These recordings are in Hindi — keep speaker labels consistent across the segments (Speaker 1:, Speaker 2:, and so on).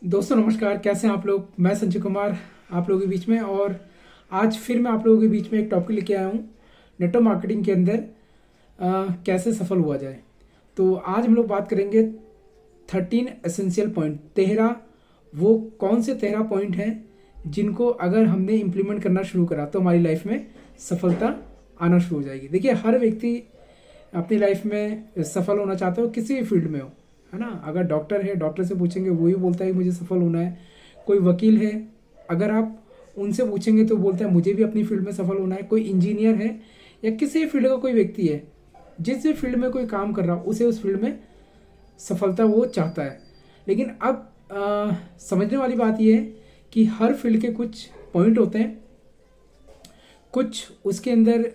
Speaker 1: दोस्तों नमस्कार, कैसे हैं आप लोग। मैं संजय कुमार आप लोगों के बीच में, और आज फिर मैं आप लोगों के बीच में एक टॉपिक लेके आया हूँ नेटवर्क मार्केटिंग के अंदर कैसे सफल हुआ जाए। तो आज हम लोग बात करेंगे 13 एसेंशियल पॉइंट। 13 वो कौन से 13 पॉइंट हैं जिनको अगर हमने इम्प्लीमेंट करना शुरू करा तो हमारी लाइफ में सफलता आना शुरू हो जाएगी। देखिए, हर व्यक्ति अपनी लाइफ में सफल होना चाहता हो, किसी भी फील्ड में हो, है ना। अगर डॉक्टर है, डॉक्टर से पूछेंगे वो ही बोलता है कि मुझे सफल होना है। कोई वकील है, अगर आप उनसे पूछेंगे तो बोलता है मुझे भी अपनी फील्ड में सफल होना है। कोई इंजीनियर है या किसी भी फील्ड का कोई व्यक्ति है, जिस भी फील्ड में कोई काम कर रहा हो उसे उस फील्ड में सफलता वो चाहता है। लेकिन अब समझने वाली बात यह है कि हर फील्ड के कुछ पॉइंट होते हैं, कुछ उसके अंदर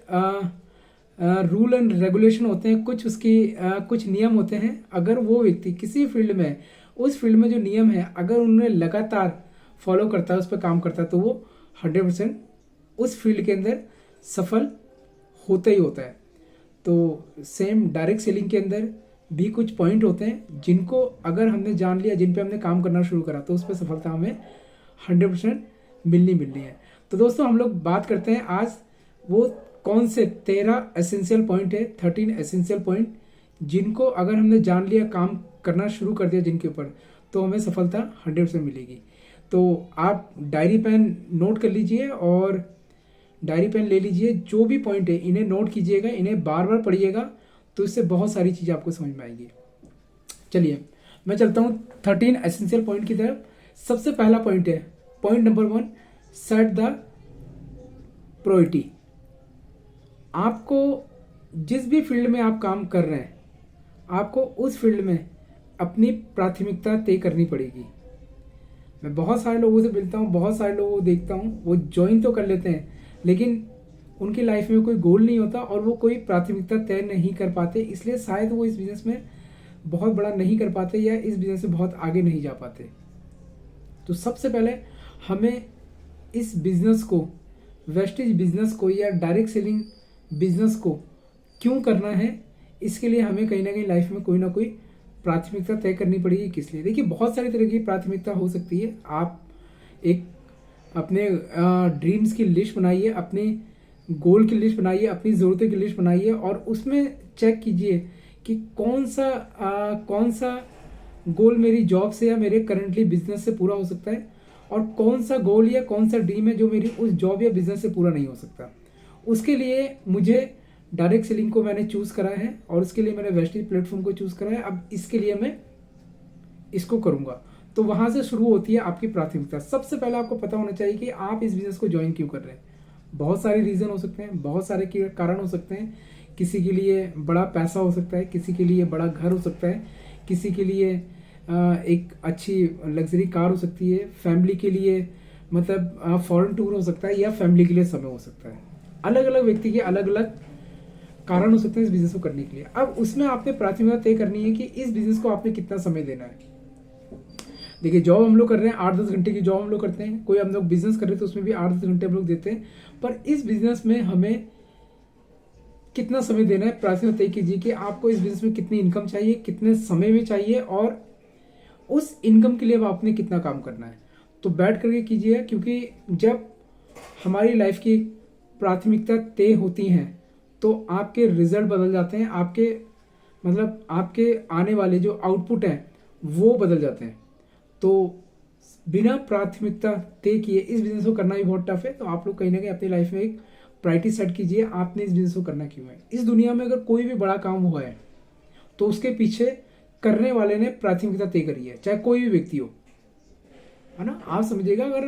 Speaker 1: रूल एंड रेगुलेशन होते हैं, कुछ उसकी कुछ नियम होते हैं। अगर वो व्यक्ति किसी फील्ड में, उस फील्ड में जो नियम है अगर उन्हें लगातार फॉलो करता है, उस पर काम करता है, तो वो 100% उस फील्ड के अंदर सफल होता ही होता है। तो सेम डायरेक्ट सेलिंग के अंदर भी कुछ पॉइंट होते हैं जिनको अगर हमने जान लिया, जिन पे हमने काम करना शुरू करा, तो उस पर सफलता हमें 100% मिलनी है। तो दोस्तों, हम लोग बात करते हैं आज वो कौन से 13 एसेंशियल पॉइंट है, 13 एसेंशियल पॉइंट जिनको अगर हमने जान लिया, काम करना शुरू कर दिया जिनके ऊपर, तो हमें सफलता 100% मिलेगी। तो आप डायरी पेन नोट कर लीजिए और डायरी पेन ले लीजिए। जो भी पॉइंट है इन्हें नोट कीजिएगा, इन्हें बार बार पढ़िएगा, तो इससे बहुत सारी चीज़ें आपको समझ में आएगी। चलिए मैं चलता हूँ 13 एसेंशियल पॉइंट की तरफ। सबसे पहला पॉइंट है, point number 1, set the priority. आपको जिस भी फील्ड में आप काम कर रहे हैं, आपको उस फील्ड में अपनी प्राथमिकता तय करनी पड़ेगी। मैं बहुत सारे लोगों से मिलता हूँ, बहुत सारे लोगों को देखता हूँ, वो ज्वाइन तो कर लेते हैं लेकिन उनकी लाइफ में कोई गोल नहीं होता और वो कोई प्राथमिकता तय नहीं कर पाते, इसलिए शायद वो इस बिजनेस में बहुत बड़ा नहीं कर पाते या इस बिजनेस से बहुत आगे नहीं जा पाते। तो सबसे पहले हमें इस बिजनेस को, वेस्टेज बिजनेस को या डायरेक्ट सेलिंग बिजनेस को क्यों करना है, इसके लिए हमें कहीं ना कहीं लाइफ में कोई ना कोई प्राथमिकता तय करनी पड़ेगी। किस लिए? देखिए, बहुत सारी तरह की प्राथमिकता हो सकती है। आप एक अपने ड्रीम्स की लिस्ट बनाइए, अपने गोल की लिस्ट बनाइए, अपनी ज़रूरतों की लिस्ट बनाइए और उसमें चेक कीजिए कि कौन सा गोल मेरी जॉब से या मेरे करंटली बिजनेस से पूरा हो सकता है और कौन सा गोल या कौन सा ड्रीम है जो मेरी उस जॉब या बिजनेस से पूरा नहीं हो सकता। उसके लिए मुझे डायरेक्ट सेलिंग को मैंने चूज़ करा है और उसके लिए मैंने वेस्टेज प्लेटफॉर्म को चूज़ करा है। अब इसके लिए मैं इसको करूँगा। तो वहाँ से शुरू होती है आपकी प्राथमिकता। सबसे पहले आपको पता होना चाहिए कि आप इस बिज़नेस को ज्वाइन क्यों कर रहे हैं। बहुत सारे रीज़न हो सकते हैं, बहुत सारे कारण हो सकते हैं। किसी के लिए बड़ा पैसा हो सकता है, किसी के लिए बड़ा घर हो सकता है, किसी के लिए एक अच्छी लग्जरी कार हो सकती है, फैमिली के लिए मतलब फॉरेन टूर हो सकता है या फैमिली के लिए समय हो सकता है। अलग अलग व्यक्ति के अलग अलग कारण हो सकते हैं इस बिजनेस को करने के लिए। अब उसमें आपने प्राथमिकता तय करनी है कि इस बिजनेस को आपने कितना समय देना है। देखिए, जॉब हम लोग कर रहे हैं, 8-10 घंटे की जॉब हम लोग करते हैं। कोई हम लोग बिजनेस कर रहे हैं तो उसमें भी 8-10 घंटे हम लोग देते हैं। पर इस बिजनेस में हमें कितना समय देना है, प्राथमिकता तय कीजिए कि आपको इस बिजनेस में कितनी इनकम चाहिए, कितने समय में चाहिए और उस इनकम के लिए आपने कितना काम करना है। तो बैठ करके कीजिए, क्योंकि जब हमारी लाइफ की प्राथमिकता तय होती हैं तो आपके रिजल्ट बदल जाते हैं, आपके मतलब आपके आने वाले जो आउटपुट हैं वो बदल जाते हैं। तो बिना प्राथमिकता तय किए इस बिजनेस को करना भी बहुत टफ है। तो आप लोग कहीं ना कहीं अपनी लाइफ में एक प्रायोरिटी सेट कीजिए, आपने इस बिजनेस को करना क्यों है। इस दुनिया में अगर कोई भी बड़ा काम हुआ है तो उसके पीछे करने वाले ने प्राथमिकता तय करी है, चाहे कोई भी व्यक्ति हो, है ना। आप समझिएगा, अगर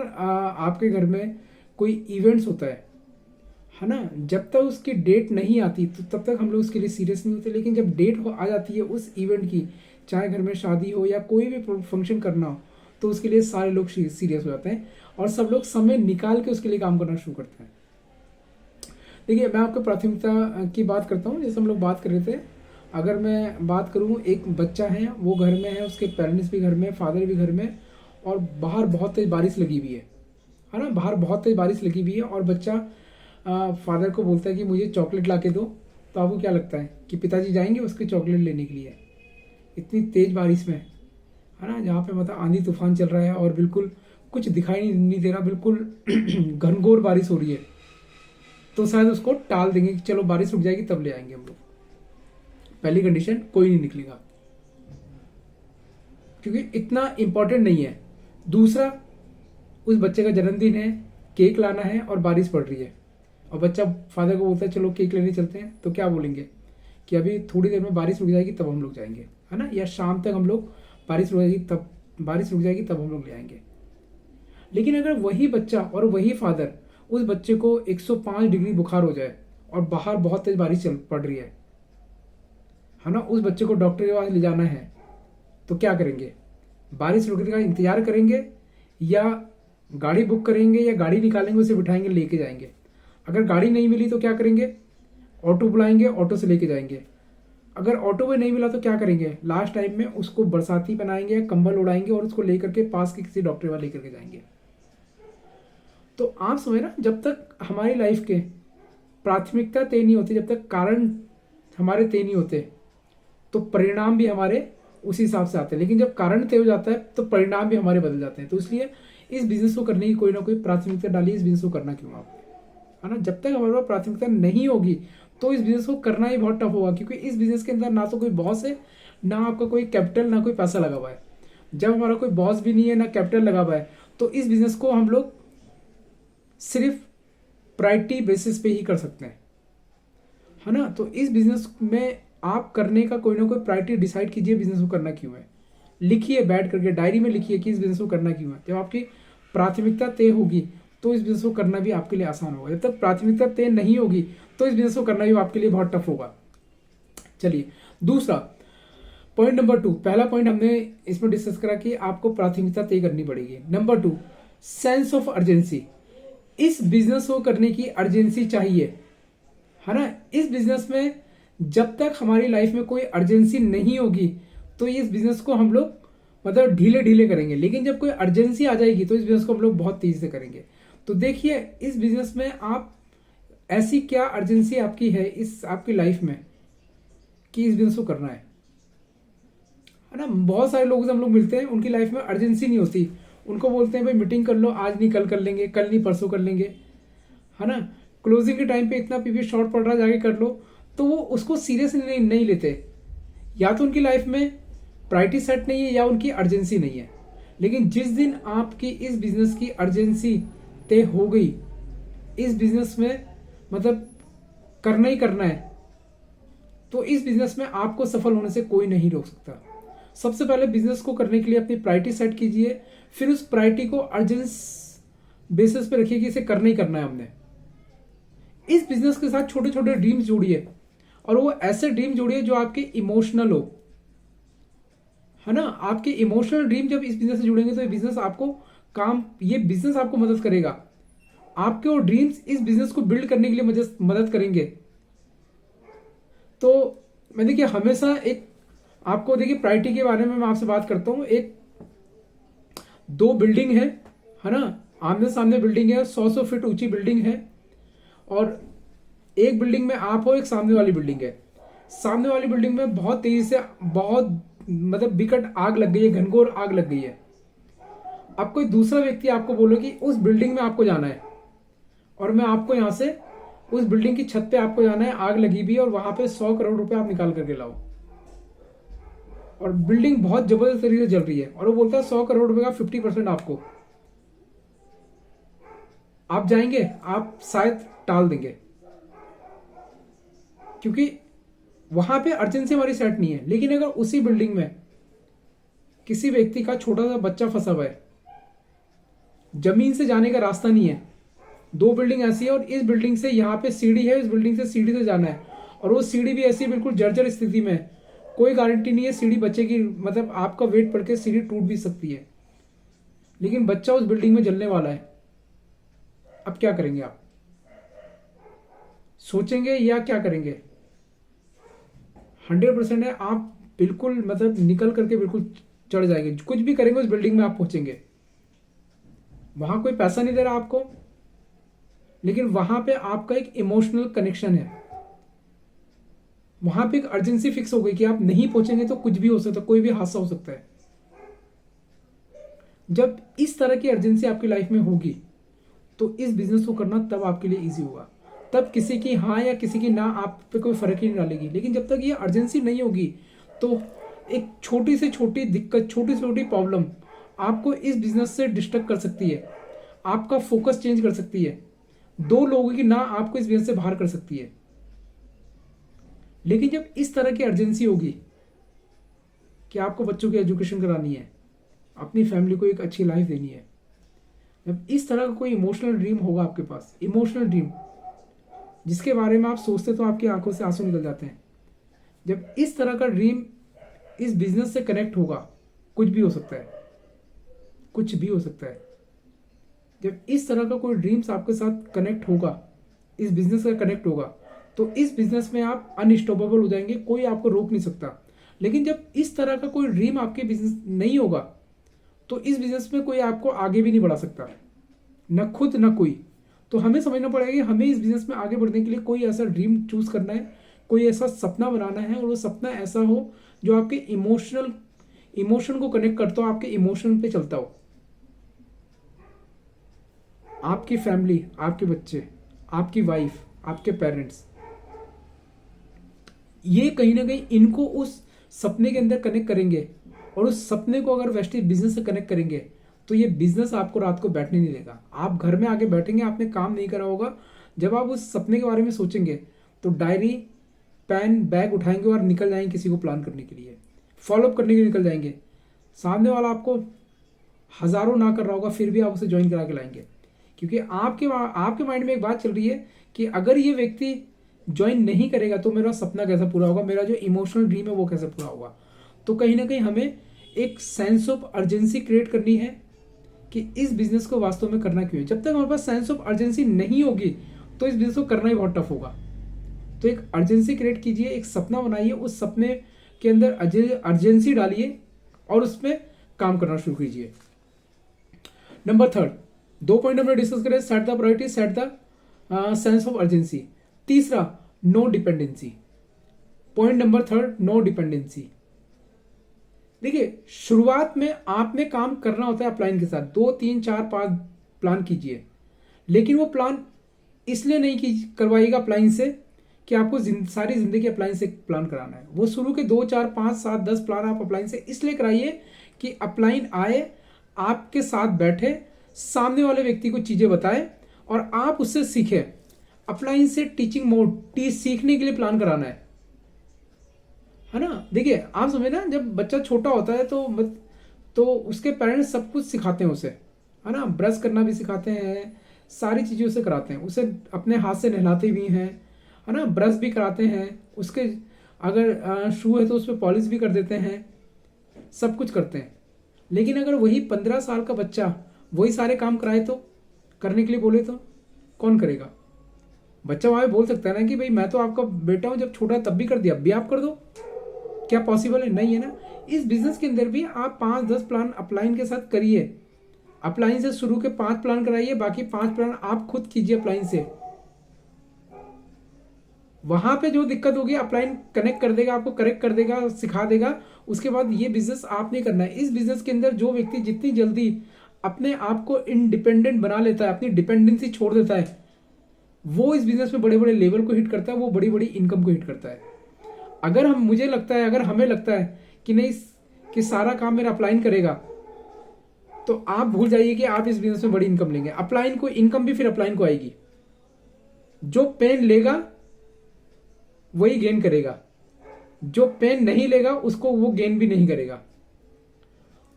Speaker 1: आपके घर में कोई इवेंट्स होता है ना, जब तक उसकी डेट नहीं आती तो तब तक हम लोग उसके लिए सीरियस नहीं होते। लेकिन जब डेट आ जाती है उस इवेंट की, चाहे घर में शादी हो या कोई भी फंक्शन करना हो, तो उसके लिए सारे लोग सीरियस हो जाते हैं और सब लोग समय निकाल के उसके लिए काम करना शुरू करते हैं। देखिए, मैं आपको प्राथमिकता की बात करता हूँ। जैसे हम लोग बात कर रहे थे, अगर मैं बात करूँ, एक बच्चा है, वो घर में है, उसके पेरेंट्स भी घर में, फादर भी घर में, और बाहर बहुत तेज बारिश लगी हुई है ना। बाहर बहुत तेज बारिश लगी हुई है और बच्चा फादर को बोलता है कि मुझे चॉकलेट ला के दो। तो आपको क्या लगता है कि पिताजी जाएंगे उसके चॉकलेट लेने के लिए इतनी तेज बारिश में, है ना, जहाँ पे मतलब आंधी तूफान चल रहा है और बिल्कुल कुछ दिखाई नहीं दे रहा, बिल्कुल घनघोर बारिश हो रही है, तो शायद उसको टाल देंगे कि चलो बारिश रुक जाएगी तब ले आएंगे हम लोग। पहली कंडीशन, कोई नहीं निकलेगा क्योंकि इतना इंपॉर्टेंट नहीं है। दूसरा, उस बच्चे का जन्मदिन है, केक लाना है और बारिश पड़ रही है, और बच्चा फादर को बोलता है चलो केक लेने चलते हैं, तो क्या बोलेंगे कि अभी थोड़ी देर में बारिश रुक जाएगी तब हम लोग जाएंगे, है ना, या शाम तक हम लोग बारिश रुक जाएगी तब हम लोग ले आएंगे। लेकिन अगर वही बच्चा और वही फादर, उस बच्चे को 105 डिग्री बुखार हो जाए और बाहर बहुत तेज बारिश चल पड़ रही है ना, उस बच्चे को डॉक्टर के पास ले जाना है, तो क्या करेंगे? बारिश रुकने का इंतजार करेंगे या गाड़ी बुक करेंगे या गाड़ी निकालेंगे, उसे बिठाएंगे, लेके जाएंगे? अगर गाड़ी नहीं मिली तो क्या करेंगे? ऑटो बुलाएंगे, ऑटो से लेके जाएंगे। अगर ऑटो में नहीं मिला तो क्या करेंगे? लास्ट टाइम में उसको बरसाती पहनाएंगे या कंबल उड़ाएंगे और उसको लेकर के पास के किसी डॉक्टर के पास लेकर के जाएंगे। तो आप समझ ना, जब तक हमारी लाइफ के प्राथमिकता तय नहीं होती, जब तक कारण हमारे तय नहीं होते, तो परिणाम भी हमारे उसी हिसाब से आते हैं। लेकिन जब कारण तय हो जाता है तो परिणाम भी हमारे बदल जाते हैं। तो इसलिए इस बिजनेस को करने की कोई ना कोई प्राथमिकता डालिए। इस बिजनेस को करना क्यों आप, है ना? जब तक हमारे पास प्राथमिकता नहीं होगी तो इस बिजनेस को करना ही बहुत टफ होगा, क्योंकि इस बिजनेस के अंदर ना तो कोई बॉस है, ना आपका कोई कैपिटल, ना कोई पैसा लगा हुआ है। जब हमारा कोई बॉस भी नहीं है, ना कैपिटल लगा हुआ है, तो इस बिजनेस को हम लोग सिर्फ प्रायोरिटी बेसिस पे ही कर सकते हैं, है ना? तो इस बिजनेस में आप करने का कोई ना कोई प्रायोरिटी डिसाइड कीजिए, बिजनेस को करना क्यों है। लिखिए, बैठ करके डायरी में लिखिए कि इस बिजनेस को करना क्यों है। जब आपकी प्राथमिकता तय होगी तो इस बिजनेस को करना भी आपके लिए आसान होगा। जब तक प्राथमिकता तय नहीं होगी तो इस बिजनेस को करना भी आपके लिए बहुत टफ होगा। चलिए, दूसरा पॉइंट नंबर 2, पहला पॉइंट हमने इसमें डिस्कस करा कि आपको प्राथमिकता तय करनी पड़ेगी। Number 2, sense of urgency. इस बिजनेस को करने की अर्जेंसी चाहिए, है ना? इस बिजनेस में जब तक हमारी लाइफ में कोई अर्जेंसी नहीं होगी तो इस बिजनेस को हम लोग मतलब ढीले ढीले करेंगे। लेकिन जब कोई अर्जेंसी आ जाएगी तो इस बिजनेस को हम लोग बहुत तेजी से करेंगे। तो देखिए, इस बिजनेस में आप ऐसी क्या अर्जेंसी आपकी है इस आपकी लाइफ में कि इस बिजनेस को करना है ना? बहुत सारे लोगों से हम लोग मिलते हैं, उनकी लाइफ में अर्जेंसी नहीं होती। उनको बोलते हैं भाई मीटिंग कर लो, आज नहीं कल कर लेंगे, कल नहीं परसों कर लेंगे, है ना? क्लोजिंग के टाइम पे इतना पीपी शॉर्ट पड़ रहा है, जाके कर लो, तो वो उसको सीरियस नहीं लेते। या तो उनकी लाइफ में प्रायोरिटी सेट नहीं है या उनकी अर्जेंसी नहीं है। लेकिन जिस दिन आपकी इस बिजनेस की अर्जेंसी तय हो गई, इस बिजनेस में मतलब करना ही करना है, तो इस बिजनेस में आपको सफल होने से कोई नहीं रोक सकता। सबसे पहले बिजनेस को करने के लिए अपनी प्रायोरिटी सेट कीजिए, फिर उस प्रायोरिटी को अर्जेंस बेसिस पे रखिए कि इसे करना ही करना है हमने। इस बिजनेस के साथ छोटे छोटे ड्रीम्स जोड़िए, और वो ऐसे ड्रीम जोड़िए जो आपके इमोशनल हो, है ना? आपके इमोशनल ड्रीम जब इस बिजनेस से जुड़ेंगे तो ये बिजनेस आपको मदद करेगा। आपके वो ड्रीम्स इस बिजनेस को बिल्ड करने के लिए मदद करेंगे। तो मैं देखिए हमेशा आपको देखिए प्रायोरिटी के बारे में मैं आपसे बात करता हूँ। 2 बिल्डिंग है ना? आमने सामने बिल्डिंग है, 100 फीट ऊंची बिल्डिंग है, और एक बिल्डिंग में आप हो, एक सामने वाली बिल्डिंग है। सामने वाली बिल्डिंग में बहुत तेजी से बहुत मतलब विकट आग लग गई है, घनघोर आग लग गई है। अब कोई दूसरा व्यक्ति आपको बोलो कि उस बिल्डिंग में आपको जाना है, और मैं आपको यहां से उस बिल्डिंग की छत पे आपको जाना है, आग लगी भी है और वहां पे 100 करोड़ रुपए आप निकाल करके लाओ, और बिल्डिंग बहुत जबरदस्त तरीके से जल रही है, और वो बोलता है 100 करोड़ रुपए का 50% आपको। आप जाएंगे? आप शायद टाल देंगे, क्योंकि वहां पे अर्जेंसी हमारी सेट नहीं है। लेकिन अगर उसी बिल्डिंग में किसी व्यक्ति का छोटा सा बच्चा फंसा हुआ है, जमीन से जाने का रास्ता नहीं है, 2 बिल्डिंग ऐसी है और इस बिल्डिंग से यहाँ पे सीढ़ी है, इस बिल्डिंग से सीढ़ी से जाना है, और वो सीढ़ी भी ऐसी बिल्कुल जर्जर स्थिति में है, कोई गारंटी नहीं है सीढ़ी बचेगी, मतलब आपका वेट पड़ के सीढ़ी टूट भी सकती है। लेकिन बच्चा उस बिल्डिंग में जलने वाला है, अब क्या करेंगे आप? सोचेंगे या क्या करेंगे? 100% है, आप बिल्कुल मतलब निकल करके बिल्कुल चढ़ जाएंगे, कुछ भी करेंगे उस बिल्डिंग में आप पहुंचेंगे। वहां कोई पैसा नहीं दे रहा आपको, लेकिन वहां पे आपका एक इमोशनल कनेक्शन है, वहां पे एक अर्जेंसी फिक्स हो गई कि आप नहीं पहुंचेंगे तो कुछ भी हो सकता है, कोई भी हादसा हो सकता है। जब इस तरह की अर्जेंसी आपकी लाइफ में होगी तो इस बिजनेस को करना तब आपके लिए ईजी होगा। तब किसी की हाँ या किसी की ना आप पे कोई फर्क ही नहीं डालेगी। लेकिन जब तक ये अर्जेंसी नहीं होगी तो एक छोटी से छोटी दिक्कत, छोटी से छोटी प्रॉब्लम आपको इस बिजनेस से डिस्ट्रैक्ट कर सकती है, आपका फोकस चेंज कर सकती है, दो लोगों की ना आपको इस बिजनेस से बाहर कर सकती है। लेकिन जब इस तरह की अर्जेंसी होगी कि आपको बच्चों की एजुकेशन करानी है, अपनी फैमिली को एक अच्छी लाइफ देनी है, जब इस तरह का कोई इमोशनल ड्रीम होगा आपके पास, इमोशनल ड्रीम जिसके बारे में आप सोचते तो आपकी आंखों से आंसू निकल जाते हैं, जब इस तरह का ड्रीम इस बिजनेस से कनेक्ट होगा, कुछ भी हो सकता है, कुछ भी हो सकता है। जब इस तरह का कोई ड्रीम्स आपके साथ कनेक्ट होगा, इस बिजनेस से कनेक्ट होगा, तो इस बिजनेस में आप अनस्टॉपेबल हो जाएंगे, कोई आपको रोक नहीं सकता। लेकिन जब इस तरह का कोई ड्रीम आपके बिजनेस नहीं होगा तो इस बिजनेस में कोई आपको आगे भी नहीं बढ़ा सकता, न खुद न कोई। तो हमें समझना पड़ेगा कि हमें इस बिजनेस में आगे बढ़ने के लिए कोई ऐसा ड्रीम चूज करना है, कोई ऐसा सपना बनाना है, और वो सपना ऐसा हो जो आपके इमोशन को कनेक्ट करता हो, आपके इमोशन पे चलता हो। आपकी फैमिली, आपके बच्चे, आपकी वाइफ, आपके पेरेंट्स, ये कहीं ना कहीं इनको उस सपने के अंदर कनेक्ट करेंगे, और उस सपने को अगर वेस्टेज बिजनेस से कनेक्ट करेंगे तो ये बिजनेस आपको रात को बैठने नहीं देगा। आप घर में आके बैठेंगे, आपने काम नहीं करा होगा, जब आप उस सपने के बारे में सोचेंगे तो डायरी पेन बैग उठाएंगे और निकल जाएंगे किसी को प्लान करने के लिए, फॉलोअप करने के लिए निकल जाएंगे। सामने वाला आपको हजारों ना कर रहा होगा फिर भी आप उसे ज्वाइन करा के लाएंगे, क्योंकि आपके माइंड में एक बात चल रही है कि अगर ये व्यक्ति ज्वाइन नहीं करेगा तो मेरा सपना कैसा पूरा होगा, मेरा जो इमोशनल ड्रीम है वो कैसे पूरा होगा। तो कहीं ना कहीं हमें एक सेंस ऑफ अर्जेंसी क्रिएट करनी है कि इस बिजनेस को वास्तव में करना क्यों है। जब तक हमारे पास सेंस ऑफ अर्जेंसी नहीं होगी तो इस बिजनेस को करना ही बहुत टफ होगा। तो एक अर्जेंसी क्रिएट कीजिए, एक सपना बनाइए, उस सपने के अंदर अर्जेंसी डालिए और उसमें काम करना शुरू कीजिए। नंबर थर्ड, 2 पॉइंट हमने डिस्कस करें, set the priority, set the sense of urgency. तीसरा, no dependency. Point number third, no dependency. देखिए, शुरुआत में आपने काम करना होता है अपलाइन के साथ, 2 3 4 5 प्लान कीजिए, लेकिन वो प्लान इसलिए नहीं करवाइएगा अपलाइन से कि आपको सारी जिंदगी अपलाइन से प्लान कराना है। वो शुरू के 2 4 5 7 10 प्लान आप अपलाइन से इसलिए कराइए कि अपलाइन आए, आपके साथ बैठे, सामने वाले व्यक्ति को चीजें बताए और आप उससे सीखें। अपलाइन से टीचिंग मोड, सीखने के लिए प्लान कराना है ना। देखिए, आप समझे ना, जब बच्चा छोटा होता है तो उसके पेरेंट्स सब कुछ सिखाते हैं उसे, है ना, ब्रश करना भी सिखाते हैं, सारी चीजें उसे कराते हैं, उसे अपने हाथ से नहलाते भी हैं, है ना, ब्रश भी कराते हैं, उसके अगर शू है तो उस पर पॉलिश भी कर देते हैं, सब कुछ करते हैं। लेकिन अगर वही 15 साल का बच्चा वही सारे काम कराए तो, करने के लिए बोले तो कौन करेगा? बच्चा वहां बोल सकता है ना कि भाई मैं तो आपका बेटा हूं, जब छोटा तब भी कर दिया, अब भी आप कर दो। क्या पॉसिबल है? नहीं है ना। इस बिजनेस के अंदर भी आप 5-10 प्लान अपलाइन के साथ करिए, अपलाइन से शुरू के 5 प्लान कराइए, बाकी 5 प्लान आप खुद कीजिए अपलाइन से। वहां पे जो दिक्कत होगी अपलाइन कनेक्ट कर देगा, आपको करेक्ट कर देगा, सिखा देगा। उसके बाद ये बिजनेस आप नहीं करना है। इस बिजनेस के अंदर जो व्यक्ति जितनी जल्दी अपने आप को इंडिपेंडेंट बना लेता है, अपनी डिपेंडेंसी छोड़ देता है, वो इस बिजनेस में बड़े बड़े लेवल को हिट करता है, वो बड़ी बड़ी इनकम को हिट करता है। अगर हमें लगता है कि नहीं, कि सारा काम मेरा अपलाइन करेगा, तो आप भूल जाइए कि आप इस बिजनेस में बड़ी इनकम लेंगे। अपलाइन को इनकम भी फिर अपलाइन को आएगी। जो पेन लेगा वही गेन करेगा, जो पेन नहीं लेगा उसको वो गेन भी नहीं करेगा।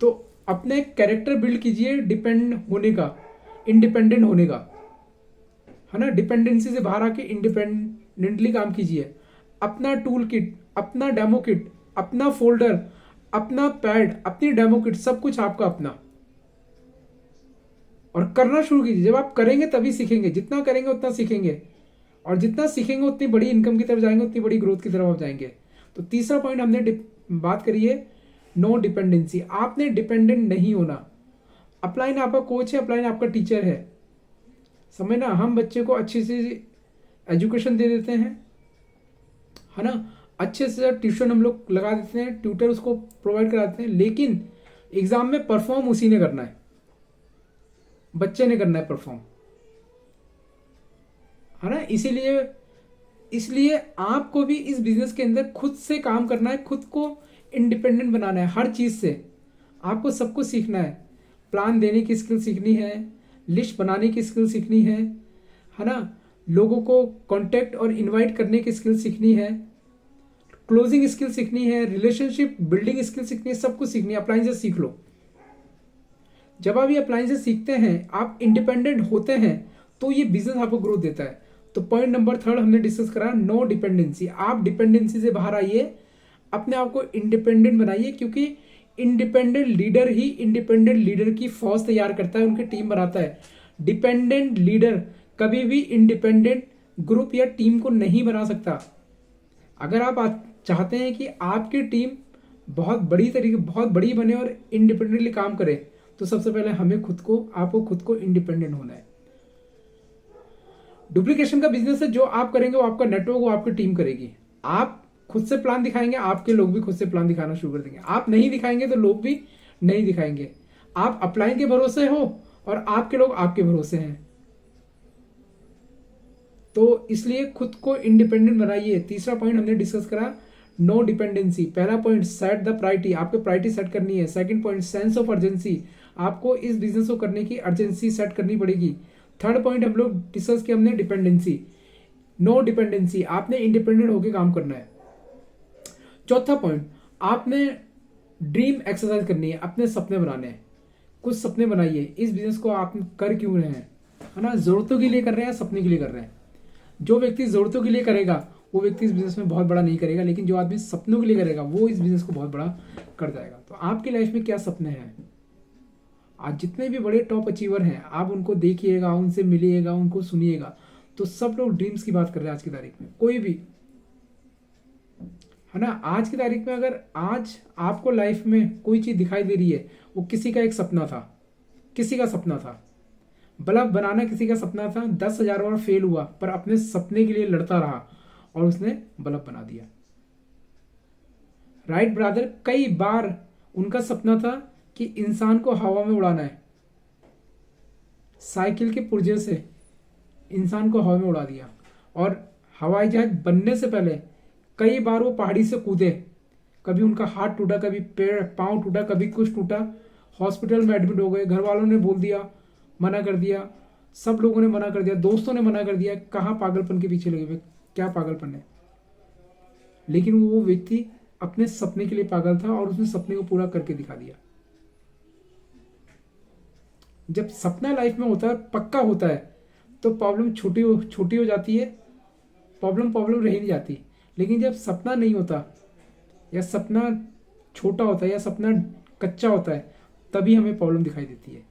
Speaker 1: तो अपने कैरेक्टर बिल्ड कीजिए डिपेंड होने का, इंडिपेंडेंट होने का, है ना। डिपेंडेंसी से बाहर आके इंडिपेंडेंटली काम कीजिए। अपना टूल किट, अपना डेमो किट, अपना फोल्डर, अपना पैड, अपनी डेमो किट, सब कुछ आपका अपना, और करना शुरू कीजिए। जब आप करेंगे तभी सीखेंगे, जितना करेंगे उतना सीखेंगे, और जितना सीखेंगे उतनी बड़ी इनकम की तरफ जाएंगे, उतनी बड़ी ग्रोथ की तरफ आप जाएंगे। तो तीसरा पॉइंट हमने बात करी है, नो डिपेंडेंसी। आपने डिपेंडेंट नहीं होना। अपलाइन आपका कोच है, अपलाइन आपका टीचर है, समझ ना। हम बच्चे को अच्छी सी एजुकेशन दे देते हैं, है ना, अच्छे से ट्यूशन हम लोग लगा देते हैं, ट्यूटर उसको प्रोवाइड कराते हैं, लेकिन एग्जाम में परफॉर्म उसी ने करना है। बच्चे ने करना है परफॉर्म, है ना। इसीलिए इसलिए आपको भी इस बिजनेस के अंदर खुद से काम करना है, खुद को इंडिपेंडेंट बनाना है हर चीज से। आपको सब कुछ सीखना है, प्लान देने की स्किल सीखनी है, लिस्ट बनाने की स्किल सीखनी है ना। लोगों को कांटेक्ट और इनवाइट करने की स्किल सीखनी है, क्लोजिंग स्किल सीखनी है, रिलेशनशिप बिल्डिंग स्किल सीखनी है, सब कुछ सीखनी है। अप्लायंसेस सीख लो। जब आप ये अप्लायंसेस सीखते हैं, आप इंडिपेंडेंट होते हैं, तो ये बिजनेस आपको ग्रोथ देता है। तो पॉइंट नंबर 3 हमने डिस्कस करा, नो डिपेंडेंसी। आप डिपेंडेंसी से बाहर आइए, अपने आप को इंडिपेंडेंट बनाइए, क्योंकि इंडिपेंडेंट लीडर ही इंडिपेंडेंट लीडर की फौज तैयार करता है, उनकी टीम बनाता है। डिपेंडेंट लीडर कभी भी इंडिपेंडेंट ग्रुप या टीम को नहीं बना सकता। अगर आप चाहते हैं कि आपकी टीम बहुत बड़ी बने और इंडिपेंडेंटली काम करे, तो सबसे पहले आपको खुद को इंडिपेंडेंट होना है। डुप्लीकेशन का बिजनेस है, जो आप करेंगे वो आपका नेटवर्क, वो आपकी टीम करेगी। आप खुद से प्लान दिखाएंगे, आपके लोग भी खुद से प्लान दिखाना शुरू कर देंगे। आप नहीं दिखाएंगे तो लोग भी नहीं दिखाएंगे। आप अपलाइन के भरोसे हो और आपके लोग आपके भरोसे हैं। तो इसलिए खुद को इंडिपेंडेंट बनाइए। तीसरा पॉइंट हमने डिस्कस करा, नो डिपेंडेंसी। पहला पॉइंट, सेट द प्रायोरिटी, आपको प्रायोरिटी सेट करनी है। Second point, sense of urgency, आपको इस बिजनेस को करने की अर्जेंसी सेट करनी पड़ेगी। थर्ड पॉइंट हम लोग डिस्कस किया हमने, डिपेंडेंसी, नो डिपेंडेंसी, आपने इंडिपेंडेंट होकर काम करना है। चौथा पॉइंट, आपने ड्रीम एक्सरसाइज करनी है, अपने सपने बनाने हैं। कुछ सपने बनाइए। इस बिजनेस को आप कर क्यों रहे हैं, है ना। जरूरतों के लिए कर रहे हैं, सपने के लिए कर रहे हैं। जो व्यक्ति जरूरतों के लिए करेगा वो व्यक्ति इस बिजनेस में बहुत बड़ा नहीं करेगा, लेकिन जो आदमी सपनों के लिए करेगा वो इस बिजनेस को बहुत बड़ा कर जाएगा। तो आपकी लाइफ में क्या सपने हैं? आज जितने भी बड़े टॉप अचीवर हैं, आप उनको देखिएगा, उनसे मिलिएगा, उनको सुनिएगा, तो सब लोग ड्रीम्स की बात कर रहे हैं आज की तारीख में। कोई भी, है ना, आज की तारीख में अगर आज आपको लाइफ में कोई चीज दिखाई दे रही है, वो किसी का एक सपना था, किसी का सपना था। बल्ब बनाना किसी का सपना था, 10,000 बार फेल हुआ, पर अपने सपने के लिए लड़ता रहा और उसने बल्ब बना दिया। राइट ब्रदर, कई बार उनका सपना था कि इंसान को हवा में उड़ाना है, साइकिल के पुर्जे से इंसान को हवा में उड़ा दिया। और हवाई जहाज बनने से पहले कई बार वो पहाड़ी से कूदे, कभी उनका हाथ टूटा, कभी पैर पांव टूटा, कभी कुछ टूटा, हॉस्पिटल में एडमिट हो गए। घर वालों ने बोल दिया, मना कर दिया, सब लोगों ने मना कर दिया, दोस्तों ने मना कर दिया, कहाँ पागलपन के पीछे लगे हुए, क्या पागलपन है। लेकिन वो व्यक्ति अपने सपने के लिए पागल था और उसने सपने को पूरा करके दिखा दिया। जब सपना लाइफ में होता है, पक्का होता है, तो प्रॉब्लम छोटी हो जाती है, प्रॉब्लम रह नहीं जाती। लेकिन जब सपना नहीं होता, या सपना छोटा होता है, या सपना कच्चा होता है, तभी हमें प्रॉब्लम दिखाई देती है।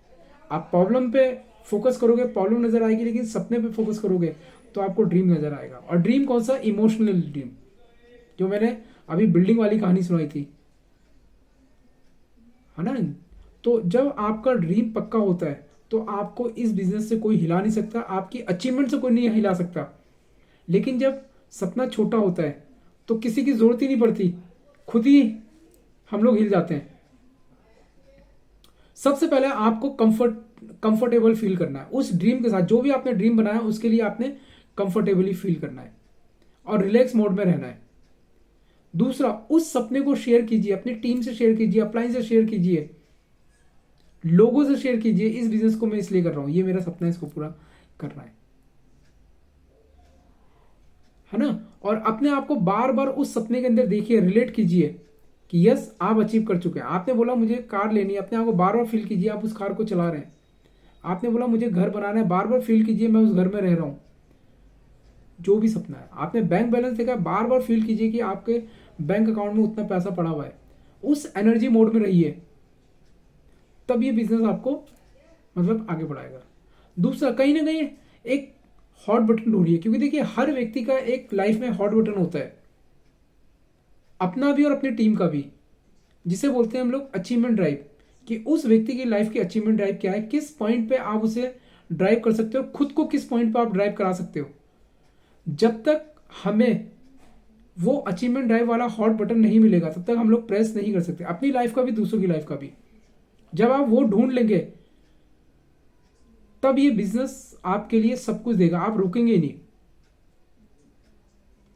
Speaker 1: आप प्रॉब्लम पे फोकस करोगे, प्रॉब्लम नजर आएगी, लेकिन सपने पे फोकस करोगे तो आपको ड्रीम नजर आएगा। और ड्रीम कौन सा? इमोशनल ड्रीम, जो मैंने अभी बिल्डिंग वाली कहानी सुनाई थी, है ना। तो जब आपका ड्रीम पक्का होता है, तो आपको इस बिजनेस से कोई हिला नहीं सकता, आपकी अचीवमेंट से कोई नहीं हिला सकता। लेकिन जब सपना छोटा होता है, तो किसी की जरूरत ही नहीं पड़ती, खुद ही हम लोग हिल जाते हैं। सबसे पहले आपको कंफर्टेबल फील करना है उस ड्रीम के साथ। जो भी आपने ड्रीम बनाया उसके लिए आपने कंफर्टेबली फील करना है और रिलैक्स मोड में रहना है। दूसरा, उस सपने को शेयर कीजिए, अपनी टीम से शेयर कीजिए, अपलाइन से शेयर कीजिए, लोगों से शेयर कीजिए। इस बिजनेस को मैं इसलिए कर रहा हूं, ये मेरा सपना है, इसको पूरा करना है ना। और अपने आप को बार बार उस सपने के अंदर देखिए, रिलेट कीजिए कि यस, आप अचीव कर चुके हैं। आपने बोला मुझे कार लेनी है, अपने आप को बार बार फील कीजिए आप उस कार को चला रहे हैं। आपने बोला मुझे घर बनाना है, बार बार फील कीजिए मैं उस घर में रह रहा हूं। जो भी सपना है, आपने बैंक बैलेंस देखा, बार बार फील कीजिए कि आपके बैंक अकाउंट में उतना पैसा पड़ा हुआ है। उस एनर्जी मोड में रहिए, तब ये बिजनेस आपको मतलब आगे बढ़ाएगा। दूसरा, कहीं ना कहीं एक हॉट बटन ढूंढिए, क्योंकि देखिए हर व्यक्ति का एक लाइफ में हॉट बटन होता है, अपना भी और अपनी टीम का भी, जिसे बोलते हैं हम लोग अचीवमेंट ड्राइव। कि उस व्यक्ति की लाइफ की अचीवमेंट ड्राइव क्या है, किस पॉइंट पे आप उसे ड्राइव कर सकते हो, खुद को किस पॉइंट पे आप ड्राइव करा सकते हो। जब तक हमें वो अचीवमेंट ड्राइव वाला हॉट बटन नहीं मिलेगा, तब तक हम लोग प्रेस नहीं कर सकते, अपनी लाइफ का भी, दूसरों की लाइफ का भी। जब आप वो ढूंढ लेंगे, तब ये बिजनेस आपके लिए सब कुछ देगा, आप रुकेंगे ही नहीं।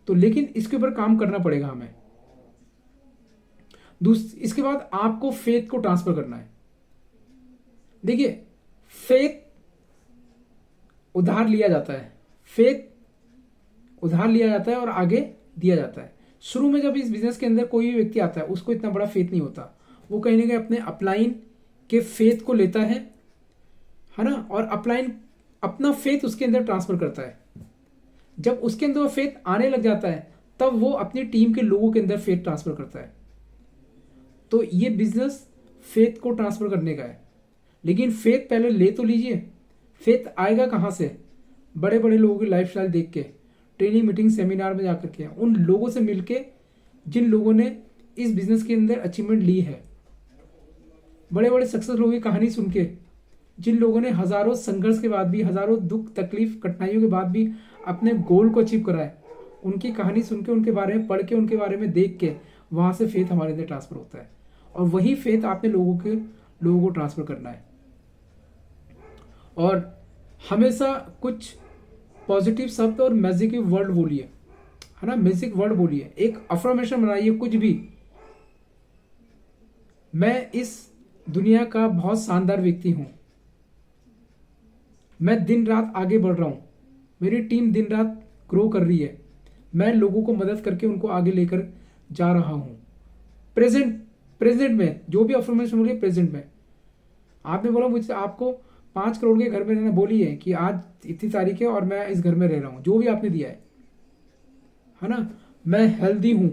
Speaker 1: तो लेकिन इसके ऊपर काम करना पड़ेगा हमें। इसके बाद आपको फेथ को ट्रांसफर करना है। देखिए, फेथ उधार लिया जाता है, फेथ उधार लिया जाता है और आगे दिया जाता है। शुरू में जब इस बिजनेस के अंदर कोई भी व्यक्ति आता है, उसको इतना बड़ा फेथ नहीं होता। वो कहीं ना कहीं अपने अपलाइन के फेथ को लेता है ना, और अपलाइन अपना फेथ उसके अंदर ट्रांसफर करता है। जब उसके अंदर वो फेथ आने लग जाता है, तब वो अपनी टीम के लोगों के अंदर फेथ ट्रांसफर करता है। तो ये बिजनेस फेथ को ट्रांसफर करने का है। लेकिन फेथ पहले ले तो लीजिए। फेथ आएगा कहाँ से? बड़े बड़े लोगों की लाइफस्टाइल देख के, ट्रेनिंग मीटिंग सेमिनार में जाकर के, उन लोगों से मिलके जिन लोगों ने इस बिजनेस के अंदर अचीवमेंट ली है, बड़े बड़े सक्सेस लोगों की कहानी सुन के, जिन लोगों ने हजारों संघर्ष के बाद भी, हजारों दुख तकलीफ कठिनाइयों के बाद भी अपने गोल को अचीव करा है, उनकी कहानी सुन के, उनके बारे में पढ़ के, उनके बारे में देख के, वहां से फेथ हमारे अंदर ट्रांसफर होता है। और वही फेथ आपने लोगों को ट्रांसफर करना है। और हमेशा कुछ पॉजिटिव शब्द और मैजिक वर्ड बोलिए, है ना, मैजिक वर्ड बोलिए, एक अफर्मेशन बनाइए कुछ भी। मैं इस दुनिया का बहुत शानदार व्यक्ति हूं, मैं दिन रात आगे बढ़ रहा हूं, मेरी टीम दिन रात ग्रो कर रही है, मैं लोगों को मदद करके उनको आगे लेकर जा रहा हूं। प्रेजेंट में जो भी अफर्मेशन बोलिए, प्रेजेंट में। आपने बोला मुझसे आपको 5 करोड़ के घर में रहना, बोलिए कि आज इतनी तारीख है और मैं इस घर में रह रहा हूं, जो भी आपने दिया है ना। मैं हेल्दी हूं,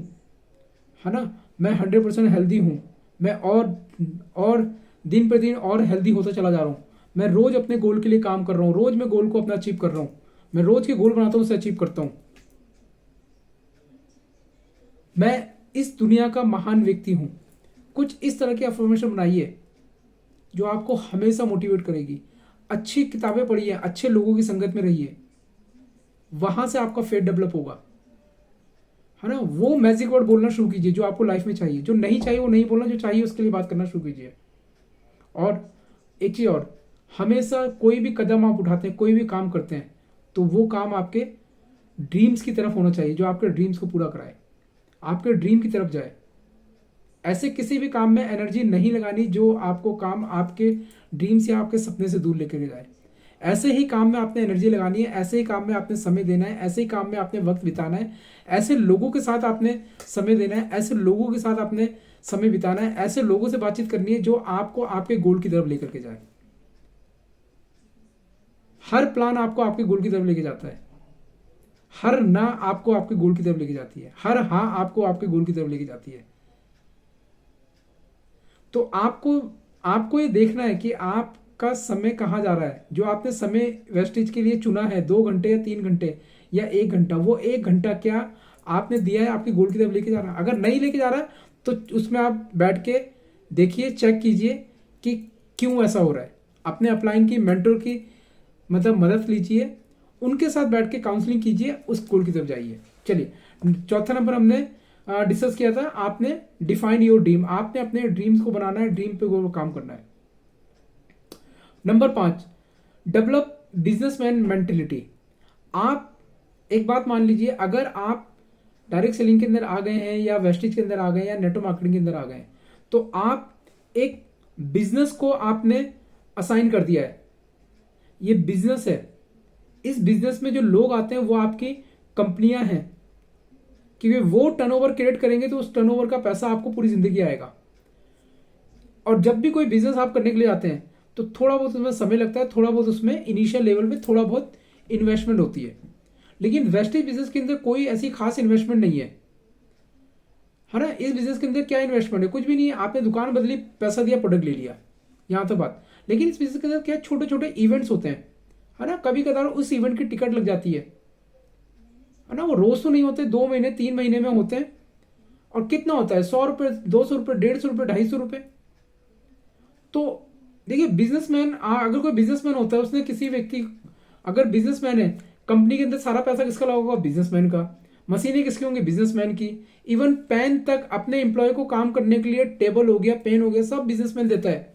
Speaker 1: है ना, मैं 100% हेल्दी हूं, मैं और दिन पर दिन और हेल्दी होता चला जा रहा हूं। मैं रोज अपने गोल के लिए काम कर रहा हूं, रोज मैं गोल को अपना अचीव कर रहा हूं, मैं रोज के गोल बनाता हूं, उसे अचीव करता हूं। मैं इस दुनिया का महान व्यक्ति हूं। कुछ इस तरह की अफर्मेशन बनाइए जो आपको हमेशा मोटिवेट करेगी। अच्छी किताबें पढ़िए, अच्छे लोगों की संगत में रहिए, वहां से आपका फेथ डेवलप होगा, है ना। वो मैजिक वर्ड बोलना शुरू कीजिए जो आपको लाइफ में चाहिए। जो नहीं चाहिए वो नहीं बोलना, जो चाहिए उसके लिए बात करना शुरू कीजिए। और एक चीज और, हमेशा कोई भी कदम आप उठाते हैं, कोई भी काम करते हैं, तो वो काम आपके ड्रीम्स की तरफ होना चाहिए, जो आपके ड्रीम्स को पूरा कराए, आपके ड्रीम की तरफ जाए। ऐसे किसी भी काम में एनर्जी नहीं लगानी जो आपको काम आपके ड्रीम्स या आपके सपने से दूर लेकर जाए। ऐसे ही काम में आपने एनर्जी लगानी है, ऐसे ही काम में आपने समय देना है, ऐसे ही काम में आपने वक्त बिताना है, ऐसे लोगों के साथ आपने समय देना है, ऐसे लोगों के साथ आपने समय बिताना है, ऐसे लोगों से बातचीत करनी है जो आपको आपके गोल की तरफ लेकर के जाए। हर प्लान आपको आपके गोल की तरफ लेके जाता है, हर ना आपको आपके गोल की तरफ लेके जाती है, हर हाँ आपको आपके गोल की तरफ लेके जाती है। तो आपको ये देखना है कि आपका समय कहाँ जा रहा है। जो आपने समय वेस्टेज के लिए चुना है, 2 घंटे या 3 घंटे या 1 घंटा, वो 1 घंटा क्या आपने दिया है आपके गोल की तरफ लेके जा रहा है? अगर नहीं लेके जा रहा है तो उसमें आप बैठ के देखिए, चेक कीजिए कि क्यों ऐसा हो रहा है। अपने अपलाइन की, मेंटर की मतलब मदद लीजिए, उनके साथ बैठ के काउंसलिंग कीजिए, उस गोल की तरफ जाइए। चलिए, चौथा नंबर हमने डिस्कस किया था, आपने डिफाइन योर ड्रीम। आपने अपने ड्रीम्स को बनाना है, ड्रीम पे काम करना है। Number 5, develop businessman mentality. आप एक बात मान लीजिए, अगर आप डायरेक्ट सेलिंग के अंदर आ गए हैं या वेस्टेज के अंदर आ गए हैं या नेटवर्क मार्केटिंग के अंदर आ गए हैं, तो आप एक बिजनेस को आपने असाइन कर दिया है। ये बिजनेस है, इस बिजनेस में जो लोग आते हैं वो आपकी कंपनियां हैं, क्योंकि वो टर्नओवर क्रिएट करेंगे तो उस टर्नओवर का पैसा आपको पूरी जिंदगी आएगा। और जब भी कोई बिजनेस आप करने के लिए आते हैं तो थोड़ा बहुत उसमें समय लगता है, थोड़ा बहुत उसमें इनिशियल लेवल पे थोड़ा बहुत इन्वेस्टमेंट होती है। लेकिन वेस्टेज बिजनेस के अंदर कोई ऐसी खास इन्वेस्टमेंट नहीं है ना। इस बिजनेस के अंदर क्या इन्वेस्टमेंट है? कुछ भी नहीं है। आपने दुकान बदली, पैसा दिया, प्रोडक्ट ले लिया, यहाँ तो बात। लेकिन इस बिजनेस के अंदर क्या छोटे छोटे इवेंट्स होते हैं, है ना। कभी कभार उस इवेंट की टिकट लग जाती है ना। वो रोज तो नहीं होते, 2 महीने 3 महीने में होते हैं। और कितना होता है? 100 रुपये, 200 रुपये, 150 रुपये, 250 रुपये। तो देखिए, बिजनेसमैन, अगर कोई बिजनेसमैन होता है, उसने किसी व्यक्ति, अगर बिजनेसमैन है, कंपनी के अंदर सारा पैसा किसका लगा होगा? बिजनेसमैन का। मशीनें किसकी होंगी? बिजनेसमैन की। इवन पेन तक अपने एम्प्लॉय को काम करने के लिए, टेबल हो गया, पेन हो गया, सब बिजनेसमैन देता है।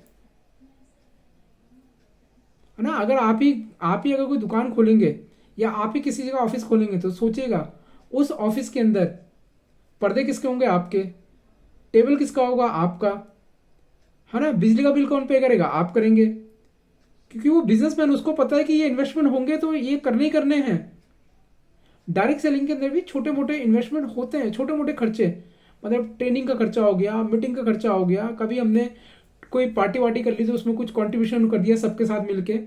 Speaker 1: है ना। अगर आप ही अगर कोई दुकान खोलेंगे या आप ही किसी जगह ऑफिस खोलेंगे तो सोचिएगा उस ऑफिस के अंदर पर्दे किसके होंगे? आपके। टेबल किसका होगा? आपका। है ना। बिजली का बिल कौन पे करेगा? आप करेंगे, क्योंकि वो बिजनेसमैन, उसको पता है कि ये इन्वेस्टमेंट होंगे तो ये करने ही करने हैं। डायरेक्ट सेलिंग के अंदर भी छोटे मोटे इन्वेस्टमेंट होते हैं, छोटे मोटे खर्चे, मतलब ट्रेनिंग का खर्चा हो गया, मीटिंग का खर्चा हो गया, कभी हमने कोई पार्टी वार्टी कर ली तो उसमें कुछ कंट्रीब्यूशन कर दिया सबके साथ मिलके,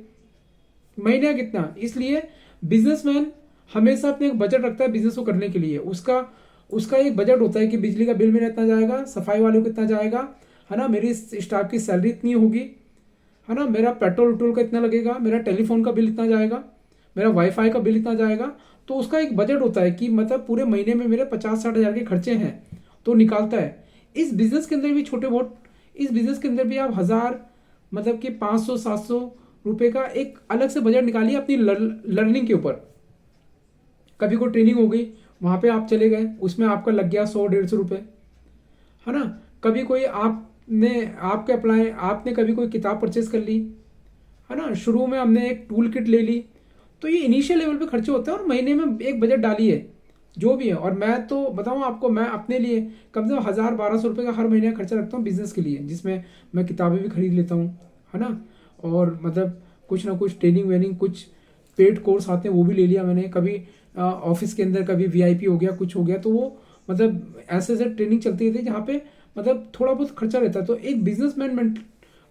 Speaker 1: महीने कितना। इसलिए बिजनेसमैन हमेशा अपने एक बजट रखता है बिजनेस को करने के लिए। उसका उसका एक बजट होता है कि बिजली का बिल मेरा इतना जाएगा, सफाई वालों को इतना जाएगा, है ना, मेरी स्टाफ की सैलरी इतनी होगी, है ना, मेरा पेट्रोल वट्रोल का इतना लगेगा, मेरा टेलीफोन का बिल इतना जाएगा, मेरा वाईफाई का बिल इतना जाएगा। तो उसका एक बजट होता है कि मतलब पूरे महीने में मेरे 50-60 हज़ार के खर्चे हैं, तो निकालता है। इस बिजनेस के अंदर भी छोटे बहुत, इस बिजनेस के अंदर भी आप 1000, मतलब कि 500-700 रुपये का एक अलग से बजट निकालिए अपनी लर्निंग के ऊपर। कभी कोई ट्रेनिंग हो गई, वहाँ पे आप चले गए, उसमें आपका लग गया 100-150 रुपये, है ना। कभी कोई आपने कभी कोई किताब परचेस कर ली, है ना, शुरू में हमने एक टूल किट ले ली। तो ये इनिशियल लेवल पे खर्चे होते हैं और महीने में एक बजट डालिए जो भी है। और मैं तो बताऊँ आपको, मैं अपने लिए कम से कम 1000-1200 रुपये का हर महीने का खर्चा रखता हूँ बिजनेस के लिए, जिसमें मैं किताबें भी खरीद लेता हूँ, है ना। और मतलब कुछ ना कुछ ट्रेनिंग वेनिंग, कुछ पेड कोर्स आते हैं वो भी ले लिया मैंने। कभी ऑफिस के अंदर कभी वीआईपी हो गया, कुछ हो गया, तो वो मतलब ऐसे ऐसे ट्रेनिंग चलती रहती है जहाँ पे मतलब थोड़ा बहुत खर्चा रहता है। तो एक बिजनेसमैन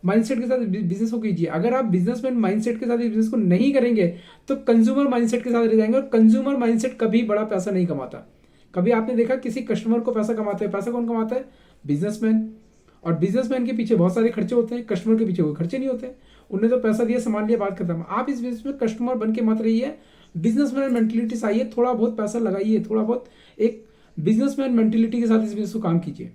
Speaker 1: माइंडसेट के साथ बिजनेस को कीजिए। अगर आप बिजनेसमैन माइंडसेट के साथ बिजनेस को नहीं करेंगे तो कंज्यूमर माइंडसेट के साथ रह जाएंगे, और कंज्यूमर माइंडसेट कभी बड़ा पैसा नहीं कमाता। कभी आपने देखा किसी कस्टमर को पैसा कमाते हैं? पैसा कौन कमाता है? बिजनेसमैन। और बिजनेसमैन के पीछे बहुत सारे खर्चे होते हैं, कस्टमर के पीछे कोई खर्चे नहीं होते। उन्हें तो पैसा दिया, सामान लिया, बात खत्म। आप इस बिजनेस में कस्टमर बन के मत रहिए, बिजनेसमैन मेंटेलिटी से आइए, थोड़ा बहुत पैसा लगाइए, थोड़ा बहुत एक बिजनेसमैन मेंटेलिटी के साथ इस बिजनेस को काम कीजिए,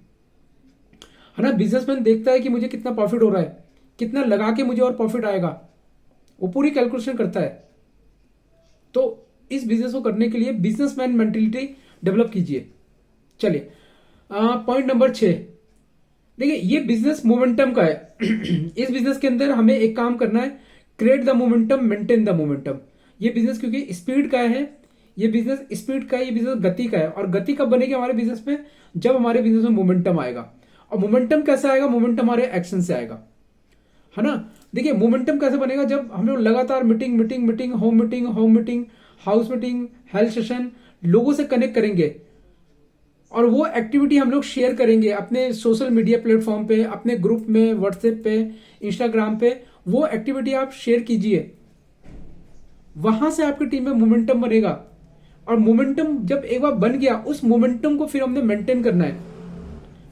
Speaker 1: है ना। बिजनेसमैन देखता है कि मुझे कितना प्रॉफिट हो रहा है, कितना लगा के मुझे और प्रॉफिट आएगा, वो पूरी कैलकुलेशन करता है। तो इस बिजनेस को करने के लिए बिजनेसमैन मेंटेलिटी डेवलप कीजिए। चलिए पॉइंट नंबर 6, देखिए ये बिजनेस मोमेंटम का है। इस बिजनेस के अंदर हमें एक काम करना है, create the momentum, maintain the momentum. ये बिजनेस क्योंकि स्पीड का है, ये बिजनेस स्पीड का है, ये बिजनेस गति का है। और गति कब बनेगी हमारे बिजनेस में? जब हमारे बिजनेस में मोमेंटम आएगा। और मोमेंटम कैसे आएगा? मोमेंटम हमारे एक्शन से आएगा, है ना। देखिए मोमेंटम कैसे बनेगा? जब हम लोग लगातार meeting meeting meeting, home meeting home meeting, house meeting, health session, लोगों से कनेक्ट करेंगे और वो एक्टिविटी हम लोग शेयर करेंगे अपने सोशल मीडिया प्लेटफॉर्म पे, अपने ग्रुप में, व्हाट्सएप पे, इंस्टाग्राम पे। वो एक्टिविटी आप शेयर कीजिए, वहां से आपकी टीम में मोमेंटम बनेगा। और मोमेंटम जब एक बार बन गया, उस मोमेंटम को फिर हमने मेंटेन करना है।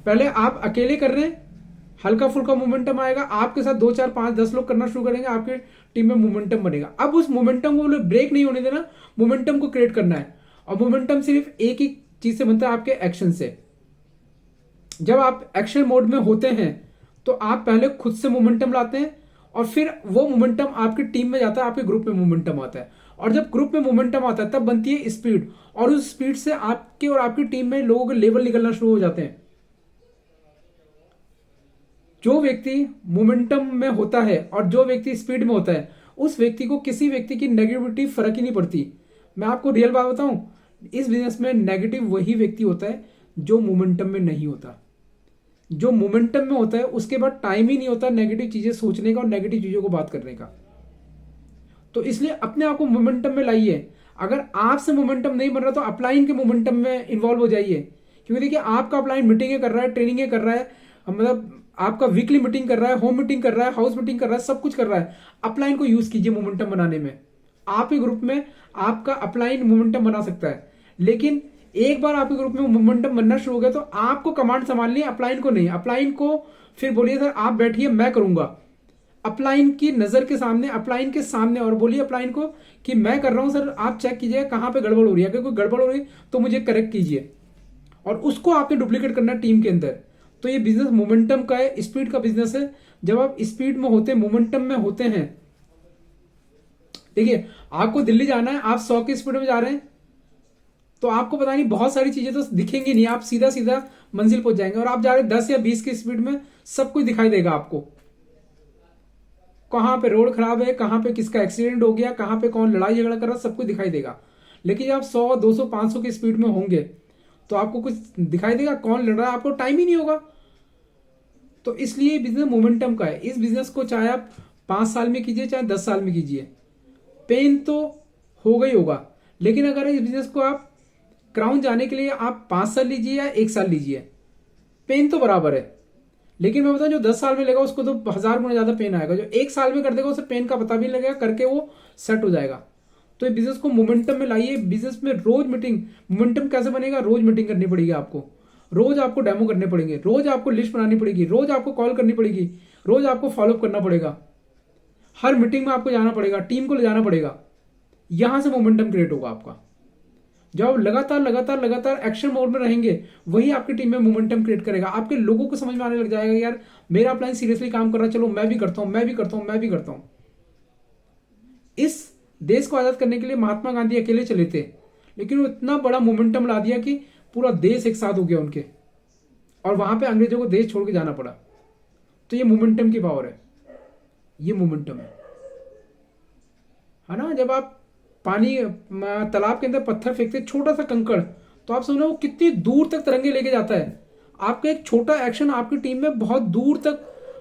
Speaker 1: पहले आप अकेले कर रहे हैं, हल्का फुल्का मोमेंटम आएगा, आपके साथ 2 4 5 10 लोग करना शुरू करेंगे, आपके टीम में मोमेंटम बनेगा। अब उस मोमेंटम को ब्रेक नहीं होने देना, मोमेंटम को क्रिएट करना है। और मोमेंटम सिर्फ एक ही चीज से बनता है, आपके एक्शन से। जब आप एक्शन मोड में होते हैं तो आप पहले खुद से मोमेंटम लाते हैं और फिर वो मोमेंटम आपकी टीम में जाता है, आपके ग्रुप में मोमेंटम आता है। और जब ग्रुप में मोमेंटम आता है तब बनती है स्पीड, और उस स्पीड से आपके और आपकी टीम में लोगों के लेवल निकलना शुरू हो जाते हैं। जो व्यक्ति मोमेंटम में होता है और जो व्यक्ति स्पीड में होता है, उस व्यक्ति को किसी व्यक्ति की नेगेटिविटी फर्क ही नहीं पड़ती। मैं आपको रियल बात बताऊं, इस बिजनेस में नेगेटिव वही व्यक्ति होता है जो मोमेंटम में नहीं होता। जो मोमेंटम में होता है उसके बाद टाइम ही नहीं होता नेगेटिव चीजें सोचने का और नेगेटिव चीजों को बात करने का। तो इसलिए अपने आप को मोमेंटम में लाइए। अगर आपसे मोमेंटम नहीं बन रहा तो अपलाइन के मोमेंटम में इन्वॉल्व हो जाइए। क्योंकि देखिए आपका अपलाइन मीटिंगें कर रहा है, ट्रेनिंगें कर रहा है, मतलब आपका वीकली मीटिंग कर रहा है, होम मीटिंग कर रहा है, हाउस मीटिंग कर रहा है, सब कुछ कर रहा है। अपलाइन को यूज कीजिए मोमेंटम बनाने में। आपके ग्रुप में आपका अपलाइन मोमेंटम बना सकता है। लेकिन एक बार आपके ग्रुप में मोमेंटम बनना शुरू हो गया तो आपको कमांड संभालनी है, अपलाइन को नहीं। अपलाइन को फिर बोलिए सर आप बैठिए मैं करूंगा, अपलाइन की नजर के सामने, अपलाइन के सामने, और बोलिए अपलाइन को कि मैं कर रहा हूं सर, आप चेक कीजिए कहां पे गड़बड़ हो रही है। अगर कोई गड़बड़ हो रही है तो मुझे करेक्ट कीजिए। और उसको आपने डुप्लीकेट करना टीम के अंदर। तो ये बिजनेस मोमेंटम का है, स्पीड का बिजनेस है। जब आप स्पीड में होते हैं, मोमेंटम में होते हैं, देखिए आपको दिल्ली जाना है, आप 100 की स्पीड में जा रहे हैं तो आपको पता नहीं बहुत सारी चीजें तो दिखेंगी नहीं, आप सीधा सीधा मंजिल पहुंच जाएंगे। और आप जा रहे हैं 10 या 20 की स्पीड में, सब कुछ दिखाई देगा आपको, कहाँ पे रोड खराब है, कहाँ पे किसका एक्सीडेंट हो गया, कहाँ पे कौन लड़ाई झगड़ा कर रहा है, सब कुछ दिखाई देगा। लेकिन जब आप 100, 200, 500 की स्पीड में होंगे तो आपको कुछ दिखाई देगा? कौन लड़ रहा है, आपको टाइम ही नहीं होगा। तो इसलिए बिजनेस मोमेंटम का है। इस बिजनेस को चाहे आप 5 साल में कीजिए, चाहे 10 साल में कीजिए, पेन तो होगा ही होगा। लेकिन अगर इस बिजनेस को आप क्राउन जाने के लिए आप 5 साल लीजिए या 1 साल लीजिए, पेन तो बराबर है। लेकिन मैं बताऊं, जो 10 साल में लेगा उसको तो 1000 गुना ज्यादा पेन आएगा। जो 1 साल में कर देगा उसे पेन का पता भी नहीं लगेगा, करके वो सेट हो जाएगा। तो ये बिजनेस को मोमेंटम में लाइए। बिजनेस में रोज मीटिंग, मोमेंटम कैसे बनेगा? रोज मीटिंग करनी पड़ेगी आपको, रोज आपको डेमो करने पड़ेंगे, रोज आपको लिस्ट बनानी पड़ेगी, रोज आपको कॉल करनी पड़ेगी, रोज आपको फॉलोअप करना पड़ेगा, हर मीटिंग में आपको जाना पड़ेगा, टीम को ले जाना पड़ेगा। यहां से मोमेंटम क्रिएट होगा आपका। जब आप लगातार लगातार लगातार एक्शन मोड में रहेंगे, वही आपकी टीम में मोमेंटम क्रिएट करेगा। आपके लोगों को समझ में आने लग जाएगा, यार मेरा प्लान सीरियसली काम कर रहा है, चलो मैं भी करता हूं, मैं भी करता हूं, मैं भी करता हूं। इस देश को आजाद करने के लिए महात्मा गांधी अकेले चले थे, लेकिन वो इतना बड़ा मोमेंटम ला दिया कि पूरा देश एक साथ हो गया उनके, और वहां पे अंग्रेजों को देश छोड़ के जाना पड़ा। तो ये मोमेंटम की पावर है, ये मोमेंटम है ना। जब आप पानी तालाब के अंदर पत्थर फेंकते, छोटा सा कंकड़, तो आप समझो वो कितनी दूर तक तरंगे लेके जाता है। आपका एक छोटा एक्शन आपकी टीम में बहुत दूर तक,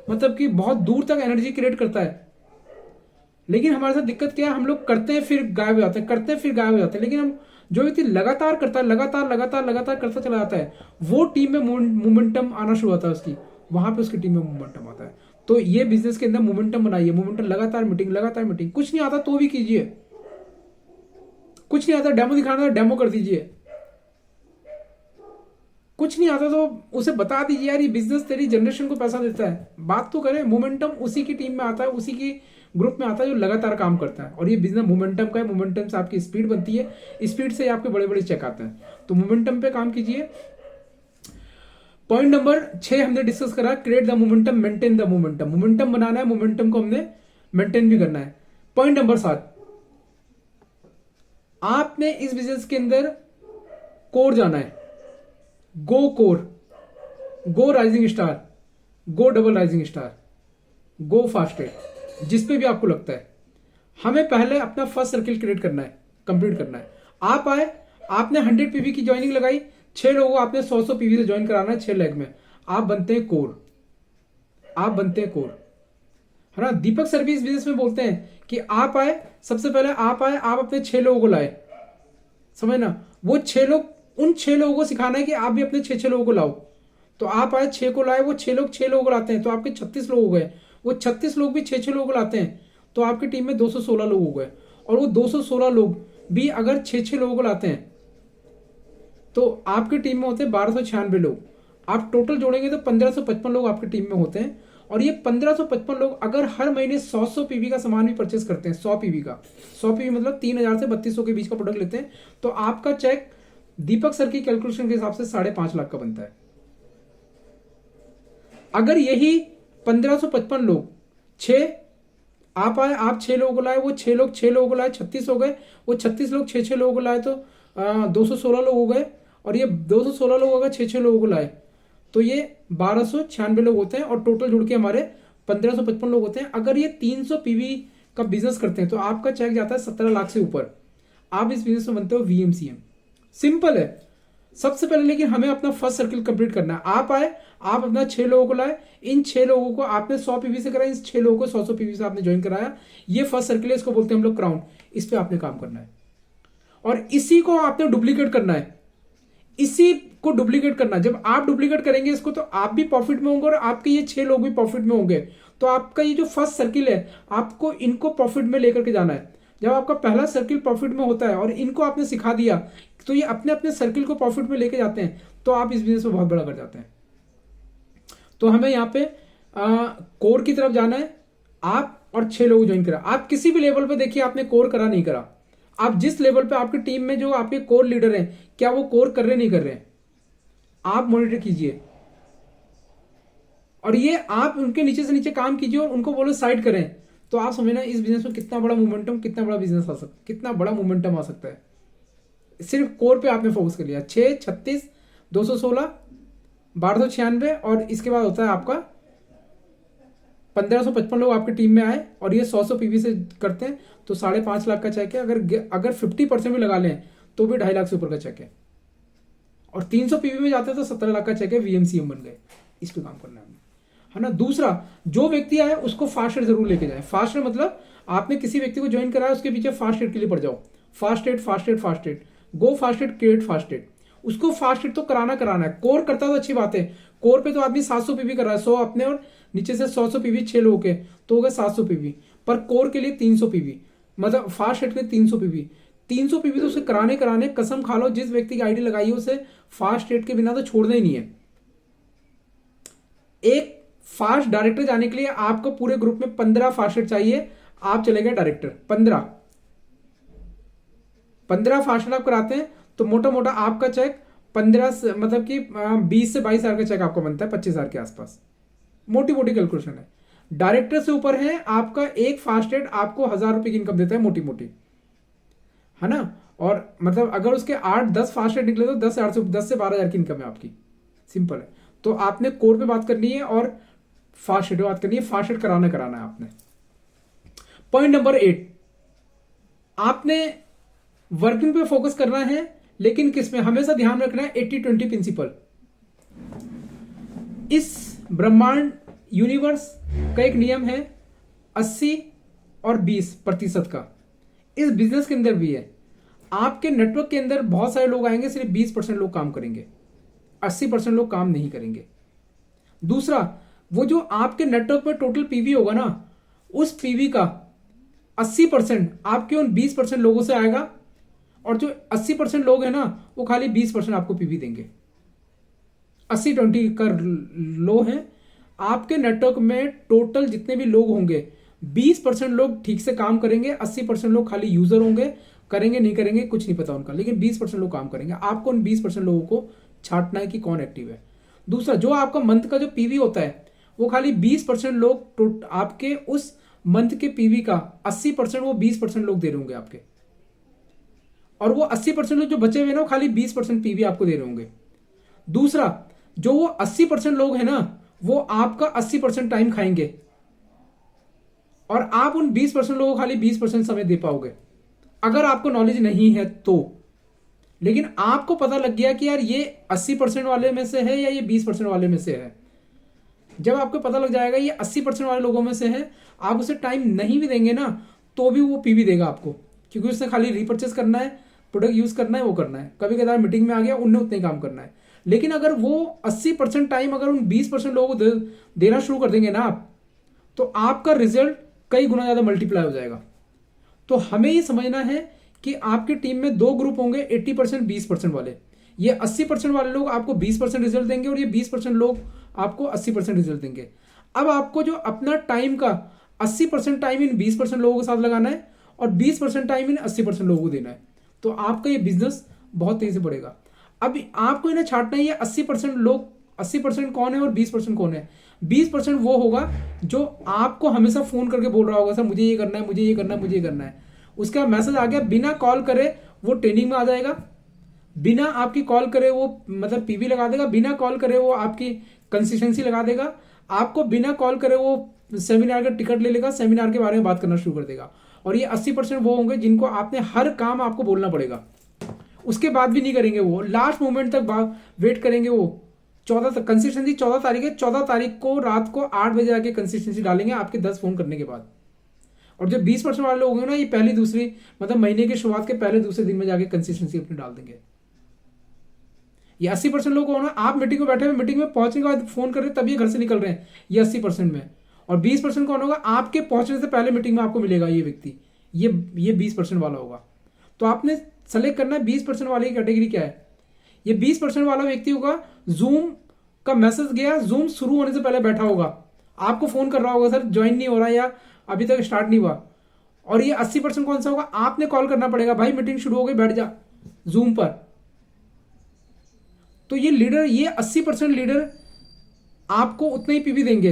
Speaker 1: मतलब कि बहुत दूर तक एनर्जी क्रिएट करता है। लेकिन हमारे साथ दिक्कत क्या है? हम लोग करते हैं फिर गायब हो जाते हैं, करते हैं फिर गायब हो जाते हैं। लेकिन हम, जो व्यक्ति लगातार करता है, लगातार लगातार लगातार करता चला जाता है, वो टीम में मोमेंटम आना शुरू होता है उसकी, वहां पे उसकी टीम में मोमेंटम आता है। तो ये बिजनेस के अंदर मोमेंटम बनाइए। मोमेंटम, लगातार मीटिंग, लगातार मीटिंग। कुछ नहीं आता तो भी कीजिए, कुछ नहीं आता डेमो दिखाना है, डेमो कर दीजिए। कुछ नहीं आता तो उसे बता दीजिए, यार ये बिजनेस तेरी जनरेशन को पैसा देता है, बात तो करें। मोमेंटम उसी की टीम में आता है, उसी की ग्रुप में आता है जो लगातार काम करता है। और ये बिजनेस मोमेंटम का है। मोमेंटम से आपकी स्पीड बनती है, स्पीड से आपके बड़े बड़े चेक आते हैं। तो मोमेंटम पे काम कीजिए। पॉइंट नंबर 6 हमने डिस्कस करा, create the momentum, maintain the momentum. Momentum बनाना है, मोमेंटम को हमने मेंटेन भी करना है। पॉइंट नंबर 7, आपने इस बिजनेस के अंदर कोर जाना है। गो कोर, गो राइजिंग स्टार, गो डबल राइजिंग स्टार, गो फास्टेड, जिस पे भी आपको लगता है। हमें पहले अपना फर्स्ट सर्किल क्रिएट करना है, कंप्लीट करना है। आप आए, आपने 100 पीवी की ज्वाइनिंग लगाई, 6 लोगों को आपने 100 पीवी से ज्वाइन कराना है 6 लेग में। आप बनते हैं कोर, आप बनते हैं कोर, है ना। दीपक सर्विस बिजनेस में बोलते हैं कि आप आए, सबसे पहले आप आए, आप अपने 6 लोगों को लाए, समझ ना। वो 6 लोग, उन 6 लोगों को सिखाना है कि आप भी अपने 6 लोगों को लाओ। तो आप आए, 6 को लाए, वो 6 लोग 6 लोगों को लाते हैं, तो आपके 36 लोग हो गए। वो 36 लोग भी 6 लोगों को लाते हैं, तो आपकी टीम में 216 लोग हो गए। और वो 216 लोग भी अगर 6 लोगों को लाते हैं, तो आपकी टीम में होते हैं 1296 लोग। आप टोटल जोड़ेंगे तो 1555 लोग आपकी टीम में होते हैं। और ये 1555 लोग अगर हर महीने 100 पीवी का सामान भी परचेस करते हैं, 100 पीवी का, 100 पीवी मतलब 3000 से 3200 के बीच का प्रोडक्ट लेते हैं, तो आपका चेक दीपक सर की कैलकुलेशन के हिसाब से 5.5 लाख का बनता है। अगर यही 1555 लोग, 6 आप आए, आप 6 लोगों को लाए, वो 6 लोग 6 लोगों को लाए, 36 हो गए। वो 36 लोग 6 लोगों को लाए, तो 216 लोग हो गए। और ये 216 लोग अगर 6 लोगों को लाए, तो ये 1296 लोग होते हैं। और टोटल जुड़ के हमारे 1555 लोग होते हैं। अगर ये 300 पीवी का बिजनेस करते हैं, तो आपका चेक जाता है 17 लाख से ऊपर। आप इस बिजनेस में बनते हो वीएमसीएम। सिंपल है। सबसे पहले लेकिन हमें अपना फर्स्ट सर्किल कंप्लीट करना है। आप आए, आप अपना 6 लोगों को लाए, इन 6 लोगों को आपने 100 पीवी से कराया, इन 6 लोगों को 100 पीवी से आपने ज्वाइन कराया। ये फर्स्ट सर्किल है, इसको बोलते हैं हम लोग क्राउन। इस पे आपने काम करना है और इसी को आपने डुप्लीकेट करना है, इसी को डुप्लीकेट करना। जब आप डुप्लीकेट करेंगे इसको, तो आप भी प्रॉफिट में होंगे और आपके ये 6 लोग भी प्रॉफिट में होंगे। तो आपका ये जो फर्स्ट सर्किल है, आपको इनको प्रॉफिट में लेकर के जाना है। जब आपका पहला सर्किल प्रॉफिट में होता है और इनको आपने सिखा दिया, तो ये अपने अपने सर्किल को प्रॉफिट में लेके जाते हैं, तो आप इस बिजनेस में बहुत बड़ा कर जाते हैं। तो हमें यहाँ पे कोर की तरफ जाना है। आप और 6 लोग ज्वाइन करा। आप किसी भी लेवल पे देखिए, आपने कोर करा नहीं करा, आप जिस लेवल पे आपकी टीम में जो आपके कोर लीडर हैं, क्या वो कोर कर रहे नहीं कर रहे, आप मॉनिटर कीजिए। और ये आप उनके नीचे से नीचे काम कीजिए और उनको बोलो साइड करें। तो आप समझना इस बिजनेस में कितना बड़ा मोमेंटम, कितना बड़ा बिजनेस आ सकता, कितना बड़ा मोमेंटम आ सकता है। सिर्फ कोर पे आपने फोकस कर लिया। 6, 36, 216, 1296 और इसके बाद होता है आपका 1555 लोग आपकी टीम में आए और ये 100 पीवी से करते हैं तो 5.5 लाख का चेक है। अगर 50% भी लगा लें तो भी 2.5 लाख से ऊपर का चेक है। और 300 पीवी में जाते हैं तो 17 लाख का चेक है, वीएमसीएम बन गए। इस पे काम करना है ना। दूसरा, जो व्यक्ति आए उसको फास्ट एड जरूर लेके जाए। फास्ट एड मतलब आपने किसी व्यक्ति को ज्वाइन कराया, उसके पीछे फास्ट एड के लिए पड़ जाओ। Fast ad, fast ad, fast ad, go fast ad, create fast ad. उसको फास्ट एड तो कराना है। कोर करता तो अच्छी बात है। कोर पे तो आदमी 700 पीवी कर रहा है, 100 अपने और नीचे से 100 पीवी 6 लोगों के, तो हो गए 700 पीवी। पर कोर के लिए 300 पीवी, मतलब फास्ट एड के 300 पीवी। 300 पीवी तो उसे कराने कसम खा लो, जिस व्यक्ति की आईडी लगाई है उसे फास्ट एड के बिना तो छोड़ना ही नहीं है। एक फास्ट डायरेक्टर जाने के लिए आपको पूरे ग्रुप में 15 फास्ट एड चाहिए। आप चले गए डायरेक्टर, 15 फास्ट एड आप कराते हैं तो मोटा मोटा आपका चेक 15 से मतलब कि 20 से 22 हजार का चेक आपको बनता है, 25 हजार के आसपास। मोटी मोटी कैलकुलेशन है। डायरेक्टर से ऊपर है आपका एक फास्ट एड आपको 1000 रुपए की इनकम देता है, मोटी मोटी, है ना। और मतलब अगर उसके 8-10 फास्ट एड निकले तो 10 से 12 हजार की इनकम है आपकी। सिंपल है। तो आपने कोर पे बात करनी है और फास्ट एड पे बात करनी है। फास्ट एड कराना है आपने। पॉइंट नंबर 8, आपने वर्किंग पे फोकस करना है, लेकिन किसमें हमेशा ध्यान रखना है 80-20 प्रिंसिपल। इस ब्रह्मांड यूनिवर्स का एक नियम है 80 और 20% का। इस बिजनेस के अंदर भी है। आपके नेटवर्क के अंदर बहुत सारे लोग आएंगे, सिर्फ 20% लोग काम करेंगे, 80% लोग काम नहीं करेंगे। दूसरा, वो जो आपके नेटवर्क में टोटल पीवी होगा ना, उस पीवी का 80% आपके उन 20% लोगों से आएगा, और जो 80% लोग हैं ना वो खाली 20% आपको पीवी देंगे। 80-20 का लो है। आपके नेटवर्क में टोटल जितने भी लोग होंगे 20% लोग ठीक से काम करेंगे, 80% लोग खाली यूजर होंगे, करेंगे नहीं करेंगे कुछ नहीं पता उनका, लेकिन 20% लोग काम करेंगे। आपको उन 20% लोगों को छांटना है कि कौन एक्टिव है। दूसरा, जो आपका मंथ का जो पीवी होता है वो खाली 20% लोग आपके उस मंथ के पीवी का 80% वो 20% लोग दे रहे होंगे आपके, और वो 80% लोग जो बचे हुए ना वो खाली 20% पीवी आपको दे रहे होंगे। दूसरा, जो वो 80% लोग हैं ना वो आपका 80% टाइम खाएंगे, और आप उन 20% लोगों को खाली 20% समय दे पाओगे अगर आपको नॉलेज नहीं है तो। लेकिन आपको पता लग गया कि यार ये 80% वाले में से है या ये 20% वाले में से है। जब आपको पता लग जाएगा ये 80% वाले लोगों में से है, आप उसे टाइम नहीं भी देंगे ना तो भी वो पीवी देगा आपको, क्योंकि उसने खाली रीपर्चेस करना है, प्रोडक्ट यूज करना है, वो करना है। कभी कभार मीटिंग में आ गया, उनने उतना ही काम करना है। लेकिन अगर वो 80% टाइम अगर उन 20% लोगों को देना शुरू कर देंगे ना आप, तो आपका रिजल्ट कई गुना ज्यादा मल्टीप्लाई हो जाएगा। तो हमें ये समझना है कि आपकी टीम में 2 ग्रुप होंगे, 80% 20% वाले। ये 80% वाले लोग आपको 20% रिजल्ट देंगे और ये 20% लोग आपको 80% रिजल्ट देंगे। अब आपको जो अपना टाइम का 80% टाइम इन 20% लोगों के साथ लगाना है और 20% टाइम इन 80% लोगों को देना है, तो आपका ये बिजनेस बहुत तेजी से बढ़ेगा। अब आपको इन्हें छांटना है, ये 80% लोग, 80% कौन है और 20% कौन है। 20% वो होगा जो आपको हमेशा फोन करके बोल रहा होगा, सर मुझे ये करना है, मुझे ये करना है, मुझे ये करना है। उसका मैसेज आ गया, बिना कॉल करे वो ट्रेनिंग में आ जाएगा, बिना आपकी कॉल करे वो मतलब पीवी लगा देगा, बिना कॉल करे वो आपकी कंसिस्टेंसी लगा देगा, आपको बिना कॉल करे वो सेमिनार का टिकट ले लेगा, सेमिनार के बारे में बात करना शुरू कर देगा। और ये 80% वो होंगे जिनको आपने हर काम आपको बोलना पड़ेगा, उसके बाद भी नहीं करेंगे, वो लास्ट मोमेंट तक वेट करेंगे। वो 14 तक कंसिस्टेंसी 14 तारीख है, 14 तारीख को रात को 8 बजे आके कंसिस्टेंसी डालेंगे आपके 10 फोन करने के बाद। और जो 20% वाले लोग हैं ना, ये पहली दूसरी मतलब महीने की शुरुआत के पहले दूसरे दिन में जाके कंसिस्टेंसी अपनी डाल देंगे। ये 80% लोग हो ना, आप मीटिंग में बैठे हुए, मीटिंग में पहुंचने के बाद फोन कर रहे हैं तभी घर से निकल रहे हैं, ये 80% में। और 20% कौन होगा, आपके पहुंचने से पहले मीटिंग में आपको मिलेगा ये व्यक्ति, ये 20% वाला होगा। तो आपने सेलेक्ट करना है 20% वाले की कैटेगरी क्या है। ये 20% वाला व्यक्ति होगा, जूम का मैसेज गया, जूम शुरू होने से पहले बैठा होगा, आपको फोन कर रहा होगा, सर ज्वाइन नहीं हो रहा या अभी तक स्टार्ट नहीं हुआ। और ये 80% कौन सा होगा, आपने कॉल करना पड़ेगा, भाई मीटिंग शुरू हो गई, बैठ जा जूम पर। तो ये लीडर, ये 80% लीडर आपको उतना ही पीवी देंगे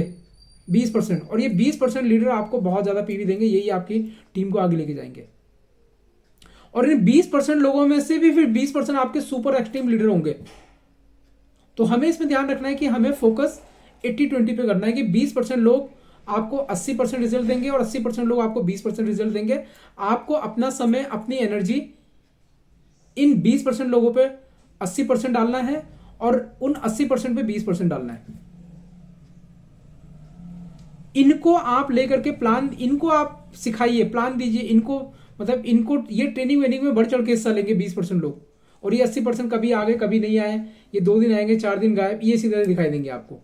Speaker 1: 20%, और ये 20% लीडर आपको बहुत ज्यादा पीवी देंगे, यही आपकी टीम को आगे लेके जाएंगे। और इन 20% लोगों में से भी फिर 20% आपके सुपर एक्सट्रीम लीडर होंगे। तो हमें इसमें ध्यान रखना है कि हमें फोकस 80-20 पे करना है कि 20% लोग आपको 80% रिजल्ट देंगे और 80% लोग आपको 20% रिजल्ट देंगे। आपको अपना समय, अपनी एनर्जी इन 20% लोगों पे 80% डालना है और उन 80% पे 20% डालना है। इनको आप लेकर के प्लान, इनको आप सिखाइए, प्लान दीजिए इनको, मतलब इनको ये ट्रेनिंग वेनिंग में बढ़ चढ़ के हिस्सा लेंगे 20% लोग, और ये 80% कभी आ गए कभी नहीं आए, ये 2 दिन आएंगे 4 दिन गायब, ये सीधे दिखाई देंगे आपको।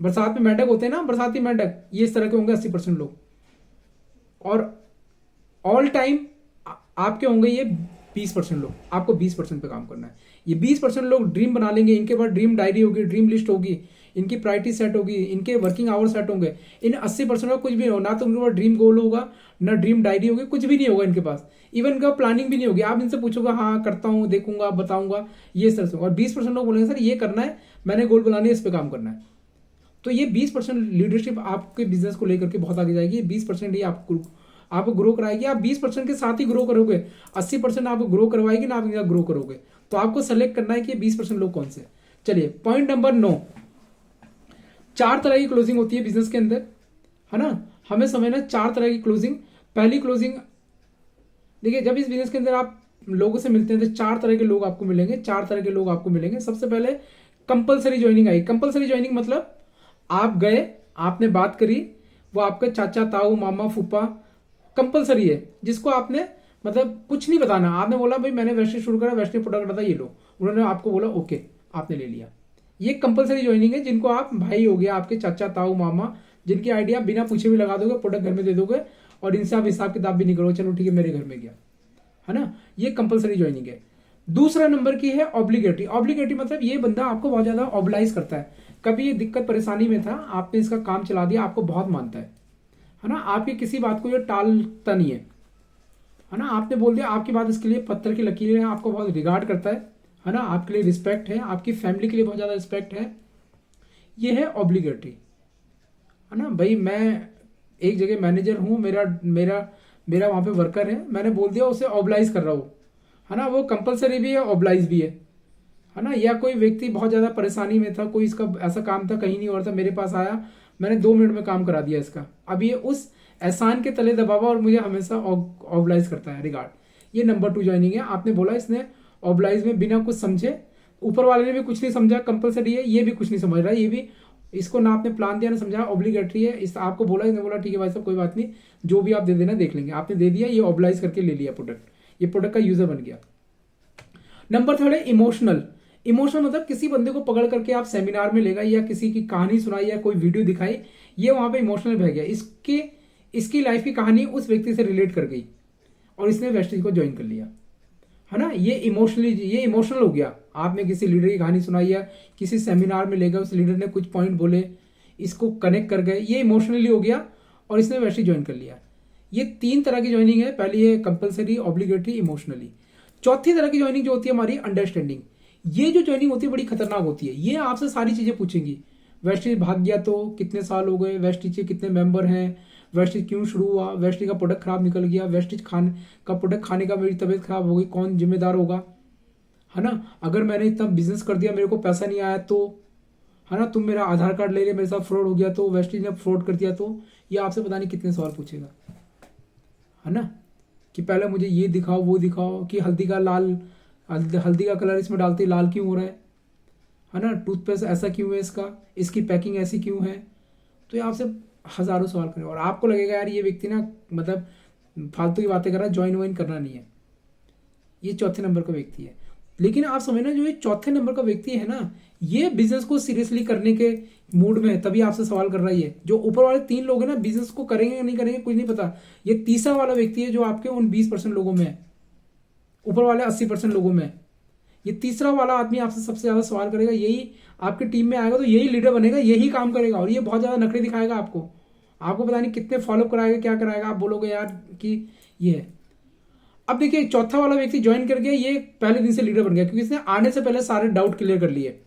Speaker 1: बरसात में मेंढक होते हैं ना, बरसाती मेंढक, ये इस तरह के होंगे 80% लोग। और ऑल टाइम आपके होंगे ये 20% लोग। आपको 20% पे काम करना है। ये 20% लोग ड्रीम बना लेंगे, इनके पास ड्रीम डायरी होगी, ड्रीम लिस्ट होगी, इनकी प्रायोरिटी सेट होगी, इनके वर्किंग आवर सेट होंगे। इन 80% का कुछ भी नहीं होगा, ना तो उनके पास ड्रीम गोल होगा, ना ड्रीम डायरी होगी, कुछ भी नहीं होगा इनके पास। इवन इनका प्लानिंग भी नहीं होगी। आप इनसे पूछोगे हाँ करता हूँ, देखूंगा, बताऊंगा, ये सर से। और 20% लोग बोलेंगे सर ये करना है, मैंने गोल बनानी है, इस पर काम करना है। तो ये 20% लीडरशिप आपके बिजनेस को लेकर के बहुत आगे जाएगी। 20% ही आपको ग्रो कराएगी। आप 20% के साथ ही ग्रो करोगे, 80% आपको ग्रो करवाएगी ना, आप इनका ग्रो करोगे। तो आपको सेलेक्ट करना है कि 20% लोग कौन से। चलिए पॉइंट नंबर 9, 4 तरह की क्लोजिंग होती है बिजनेस के अंदर, है ना। हमें समझना 4 तरह की क्लोजिंग। पहली क्लोजिंग, देखिए जब इस बिजनेस के अंदर आप लोगों से मिलते हैं तो 4 तरह के लोग आपको मिलेंगे, 4 तरह के लोग आपको मिलेंगे। सबसे पहले compulsory joining I. Compulsory joining मतलब आप गए, आपने बात करी, वो आपके चाचा, ताऊ, मामा, फूफा, कंपलसरी है, जिसको आपने मतलब कुछ नहीं बताना। आपने बोला भाई मैंने वेस्टर्न शुरू करा, वेस्टर्न प्रोडक्ट था, ये लो, उन्होंने आपको बोला ओके, आपने ले लिया। ये कंपलसरी ज्वाइनिंग है, जिनको आप भाई हो गया, आपके चाचा, ताऊ, मामा, जिनकी आइडिया बिना पूछे भी लगा दोगे, प्रोडक्ट घर में दे दोगे और इनसे आप हिसाब किताब भी नहीं करोगे, चलो ठीक है मेरे घर में गया, है ना। ये कंपलसरी ज्वाइनिंग है। दूसरा नंबर की है ऑब्लिगेटरी। ऑब्लिगेटरी मतलब ये बंदा आपको बहुत ज्यादा ऑब्लाइज करता है। कभी ये दिक्कत परेशानी में था, आपने इसका काम चला दिया, आपको बहुत मानता है ना। आपकी किसी बात को ये टालता नहीं है ना। आपने बोल दिया, आपकी बात इसके लिए पत्थर की लकीर है, आपको बहुत रिगार्ड करता है ना। आपके लिए रिस्पेक्ट है, आपकी फैमिली के लिए बहुत ज्यादा रिस्पेक्ट है। ये है ऑब्लिगेटरी, है ना। भाई मैं एक जगह मैनेजर हूं, मेरा मेरा मेरा वहां पे वर्कर है, मैंने बोल दिया उसे ऑब्लाइज कर रहा हूं, है ना। वो कंपलसरी भी है, ऑब्लाइज भी है ना। या कोई व्यक्ति बहुत ज्यादा परेशानी में था, कोई इसका ऐसा काम था कहीं नहीं हो रहा था, मेरे पास आया, मैंने 2 मिनट में काम करा दिया इसका। अब ये उस एहसान के तले दबावा और मुझे हमेशा ऑब्लाइज करता है, रिगार्ड। ये नंबर 2 ज्वाइनिंग है। आपने बोला इसने ऑब्लाइज में बिना कुछ समझे, ऊपर वाले ने भी कुछ नहीं समझा, कंपलसरी है, ये भी कुछ नहीं समझ रहा है, ये भी, इसको ना आपने प्लान दिया ना समझा, ऑब्लिगेटरी है। इस आपको बोला, इसने बोला ठीक है भाई साहब कोई बात नहीं, जो भी आप दे देना देख लेंगे। आपने दे दिया, ये ऑब्लाइज करके ले लिया प्रोडक्ट, ये प्रोडक्ट का यूजर बन गया। नंबर 3 है इमोशनल। इमोशनल मतलब किसी बंदे को पकड़ करके आप सेमिनार में ले गए या किसी की कहानी सुनाई या कोई वीडियो दिखाई, ये वहां पे इमोशनल बह गया। इसकी लाइफ की कहानी उस व्यक्ति से रिलेट कर गई और इसने वेस्टेज को ज्वाइन कर लिया, है ना। ये इमोशनल हो गया। आपने किसी लीडर की कहानी सुनाई या किसी सेमिनार में ले गए, उस लीडर ने कुछ पॉइंट बोले, इसको कनेक्ट कर गए, ये इमोशनली हो गया और इसने वेस्टेज ज्वाइन कर लिया। ये 3 तरह की ज्वाइनिंग है। पहली है कंपलसरी, ऑब्लिगेटरी, इमोशनली। चौथी तरह की ज्वाइनिंग जो होती है हमारी अंडरस्टैंडिंग। ये जो ज्वाइनिंग होती है बड़ी खतरनाक होती है। ये आपसे सारी चीजें पूछेंगी, वेस्टेज भाग गया तो कितने साल हो गए, वेस्टेज के कितने मेंबर हैं, वेस्टेज क्यों शुरू हुआ, वेस्टेज का प्रोडक्ट खराब निकल गया, वेस्टेज का प्रोडक्ट खाने का मेरी तबीयत खराब हो गई, कौन जिम्मेदार होगा, है ना। अगर मैंने इतना बिजनेस कर दिया, मेरे को पैसा नहीं आया तो, है ना, तुम मेरा आधार कार्ड ले रहे, मेरे साथ फ्रॉड हो गया तो, वेस्टेज ने फ्रॉड कर दिया तो, ये आपसे पता नहीं कितने सवाल पूछेगा, है ना। कि पहले मुझे ये दिखाओ, वो दिखाओ, कि हल्दी का कलर इसमें डालते लाल क्यों हो रहा है ना। टूथपेस्ट ऐसा क्यों है, इसकी पैकिंग ऐसी क्यों है। तो ये आपसे हजारों सवाल करें और आपको लगेगा यार ये व्यक्ति ना मतलब फालतू की बातें कर रहा है, ज्वाइन वाइन करना नहीं है। ये चौथे नंबर का व्यक्ति है। लेकिन आप समझना, जो ये चौथे नंबर का व्यक्ति है ना, ये बिजनेस को सीरियसली करने के मूड में है, तभी आपसे सवाल कर रहा है। जो ऊपर वाले 3 लोग हैं ना, बिजनेस को करेंगे या नहीं करेंगे कुछ नहीं पता। ये तीसरा वाला व्यक्ति है जो आपके उन 20% लोगों में है, ऊपर वाले 80% लोगों में। ये तीसरा वाला आदमी आपसे सबसे ज्यादा सवाल करेगा। यही आपकी टीम में आएगा तो यही लीडर बनेगा, यही काम करेगा और ये बहुत ज्यादा नखरे दिखाएगा आपको पता नहीं कितने फॉलोअप कराएगा, क्या कराएगा। आप बोलोगे यार कि ये है। अब देखिए चौथा वाला व्यक्ति ज्वाइन कर गया, ये पहले दिन से लीडर बन गया क्योंकि इसने आने से पहले सारे डाउट क्लियर कर लिए।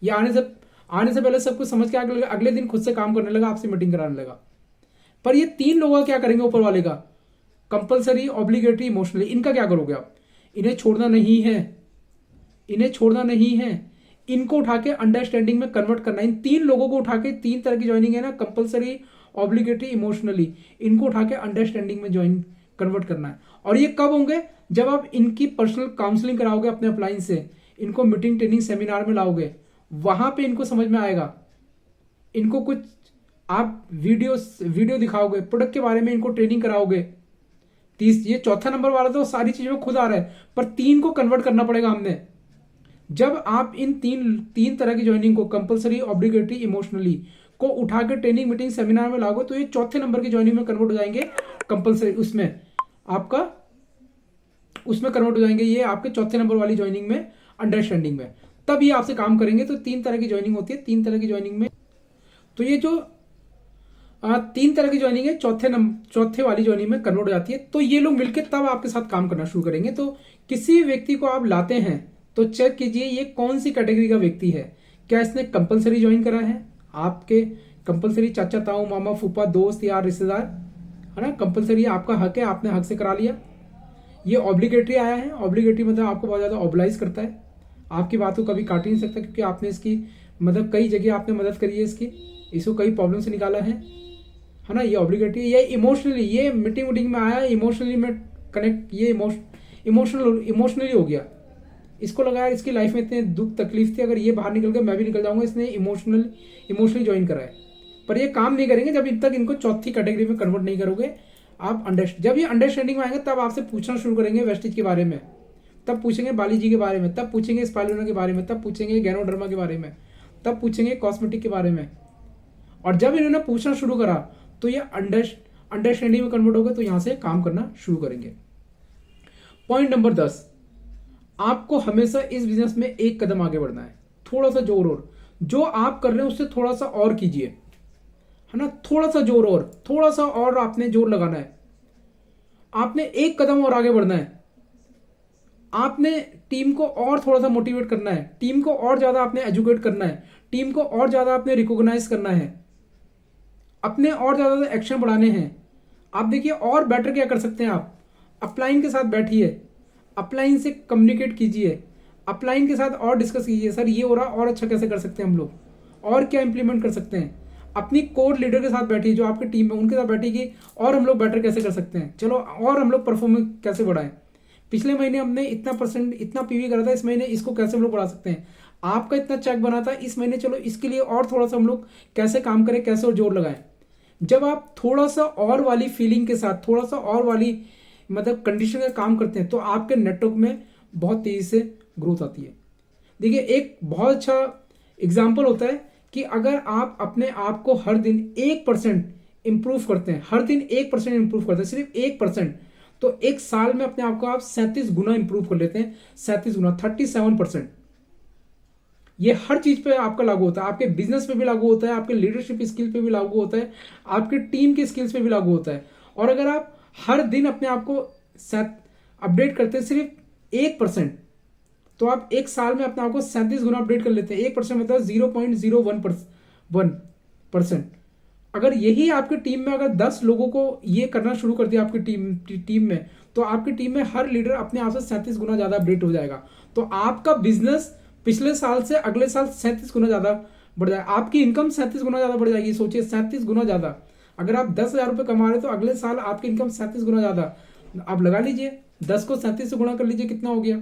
Speaker 1: ये आने से पहले सब कुछ समझ के अगले दिन खुद से काम करने लगा, आपसे मीटिंग कराने लगा। पर ये 3 लोगों का क्या करेंगे ऊपर वाले का, कंपलसरी, ऑब्लिगेटरी, इमोशनली, इनका क्या करोगे आप। इन्हें छोड़ना नहीं है, इनको उठा के अंडरस्टैंडिंग में कन्वर्ट करना है। इन 3 लोगों को उठा के 3 तरह की ज्वाइनिंग है ना, कंपलसरी, ऑब्लिगेटरी, इमोशनली, इनको उठा के अंडरस्टैंडिंग में ज्वाइन कन्वर्ट करना है। और ये कब होंगे? जब आप इनकी पर्सनल काउंसलिंग कराओगे अपने अपलाइन से, इनको मीटिंग, ट्रेनिंग, सेमिनार में लाओगे, वहां पे इनको समझ में आएगा। इनको कुछ आप वीडियो दिखाओगे, प्रोडक्ट के बारे में इनको ट्रेनिंग कराओगे। ये चौथा नंबर वाला तो सारी चीजों में खुद आ रहा है, पर 3 को कन्वर्ट करना पड़ेगा हमने। जब आप इन तीन तरह की ज्वाइनिंग को, कंपलसरी, ऑब्लिगेटरी, इमोशनली, को उठा के ट्रेनिंग, मीटिंग, सेमिनार में लाओगे, तो ये चौथे नंबर की ज्वाइनिंग में कन्वर्ट हो जाएंगे। कंपलसरी उसमें कन्वर्ट हो जाएंगे ये आपके चौथे नंबर वाली ज्वाइनिंग में, अंडरस्टैंडिंग में। तब ये आपसे काम करेंगे। तो 3 तरह की ज्वाइनिंग होती है। 3 तरह की ज्वाइनिंग में तो ये जो 3 तरह की ज्वाइनिंग है, चौथे वाली ज्वाइनिंग में कन्वर्ट हो जाती है। तो ये लोग मिलकर तब आपके साथ काम करना शुरू करेंगे। तो किसी व्यक्ति को आप लाते हैं तो चेक कीजिए ये कौन सी कैटेगरी का व्यक्ति है। क्या इसने कंपलसरी ज्वाइन करा है? आपके कंपलसरी चाचा, ताऊ, मामा, फूफा, दोस्त, यार, रिश्तेदार, है ना, कंपलसरी आपका हक है, आपने हक से करा लिया। ये ऑब्लिगेटरी आया है। ऑब्लिगेटरी मतलब आपको बहुत ज्यादा ऑब्लाइज करता है, आपकी बात को कभी काट ही नहीं सकता, क्योंकि आपने इसकी मतलब कई जगह आपने मदद करी है, इसको कई प्रॉब्लम से निकाला है ना। ये ऑब्लिगेटरी। ये इमोशनली, ये मीटिंग में आया, इमोशनली में कनेक्ट, ये इमोशनली हो गया। इसको लगा यार इसकी लाइफ में इतने दुख तकलीफ थी, अगर ये बाहर निकल गया मैं भी निकल जाऊंगा, इसने इमोशनली ज्वाइन करा है। पर ये काम नहीं करेंगे जब तक इनको चौथी कैटेगरी में कन्वर्ट नहीं करोगे आप। जब ये अंडरस्टैंडिंग में आएंगे तब आपसे पूछना शुरू करेंगे वेस्टेज के बारे में, तब पूछेंगे बाली जी के बारे में, तब पूछेंगे स्पाइरुलिना के बारे में, तब पूछेंगे गैनोडर्मा के बारे में, तब पूछेंगे कॉस्मेटिक के बारे में। और जब इन्होंने पूछना शुरू करा तो ये अंडरस्टैंडिंग में कन्वर्ट हो गए, तो यहां से काम करना शुरू करेंगे। पॉइंट नंबर 10, आपको हमेशा इस बिजनेस में एक कदम आगे बढ़ना है। थोड़ा सा जोर और, जो आप कर रहे हैं उससे थोड़ा सा और कीजिए, है ना, थोड़ा सा जोर और, थोड़ा सा और आपने जोर लगाना है। आपने एक कदम और आगे बढ़ना है। आपने टीम को और थोड़ा सा मोटिवेट करना है, टीम को और ज्यादा आपने एजुकेट करना है, टीम को और ज्यादा आपने रिकॉग्नाइज करना है, अपने और ज्यादा एक्शन बढ़ाने हैं। आप देखिए और बेटर क्या कर सकते हैं। आप अपलाइन के साथ बैठिए, अपलाइन से कम्युनिकेट कीजिए, अपलाइन के साथ और डिस्कस कीजिए, सर ये हो रहा, और अच्छा कैसे कर सकते हैं हम लोग, और क्या इंप्लीमेंट कर सकते हैं। अपनी कोर लीडर के साथ बैठिए, जो आपकी टीम है उनके साथ बैठिए कि और हम लोग बेटर कैसे कर सकते हैं, चलो और हम लोग परफॉर्मेंस कैसे बढ़ाएं। पिछले महीने हमने इतना परसेंट, इतना पीवी करा था, इस महीने इसको कैसे हम लोग बढ़ा सकते हैं। आपका इतना चेक बना था इस महीने, चलो इसके लिए और थोड़ा सा हम लोग कैसे काम करें, कैसे और जोर लगाएं। जब आप थोड़ा सा और वाली फीलिंग के साथ, थोड़ा सा और वाली मतलब कंडीशन का काम करते हैं, तो आपके नेटवर्क में बहुत तेजी से ग्रोथ आती है। देखिए एक बहुत अच्छा एग्जाम्पल होता है कि अगर आप अपने आप को हर दिन 1% इंप्रूव करते हैं, हर दिन 1% इंप्रूव करते हैं, सिर्फ 1%, तो एक साल में अपने आप को आप 37 गुना इंप्रूव कर लेते हैं। 37 गुना, 37%। ये हर चीज पे आपका लागू होता है, आपके बिजनेस पे भी लागू होता है, आपके लीडरशिप स्किल पे भी लागू होता है, आपके टीम के स्किल्स पे भी लागू होता है। और अगर आप हर दिन अपने आप को अपडेट करते हैं सिर्फ 1%, तो आप एक साल में अपने आप को 37 गुना अपडेट कर लेते हैं। 1% मतलब 0.01%। अगर यही आपकी टीम में अगर 10 लोगों को ये करना शुरू कर दिया आपकी टीम में, तो आपकी टीम में हर लीडर अपने आप से 37 गुना ज्यादा अपडेट हो जाएगा। तो आपका बिजनेस पिछले साल से अगले साल 37 गुना ज्यादा बढ़ जाएगा, आपकी इनकम 37 गुना ज्यादा बढ़ जाएगी। सोचिए 37 गुना ज्यादा, अगर आप 10,000 रुपए कमा रहे तो अगले साल आपकी इनकम 37 गुना ज्यादा। आप लगा लीजिए 10 को 37 से गुणा कर लीजिए कितना हो गया।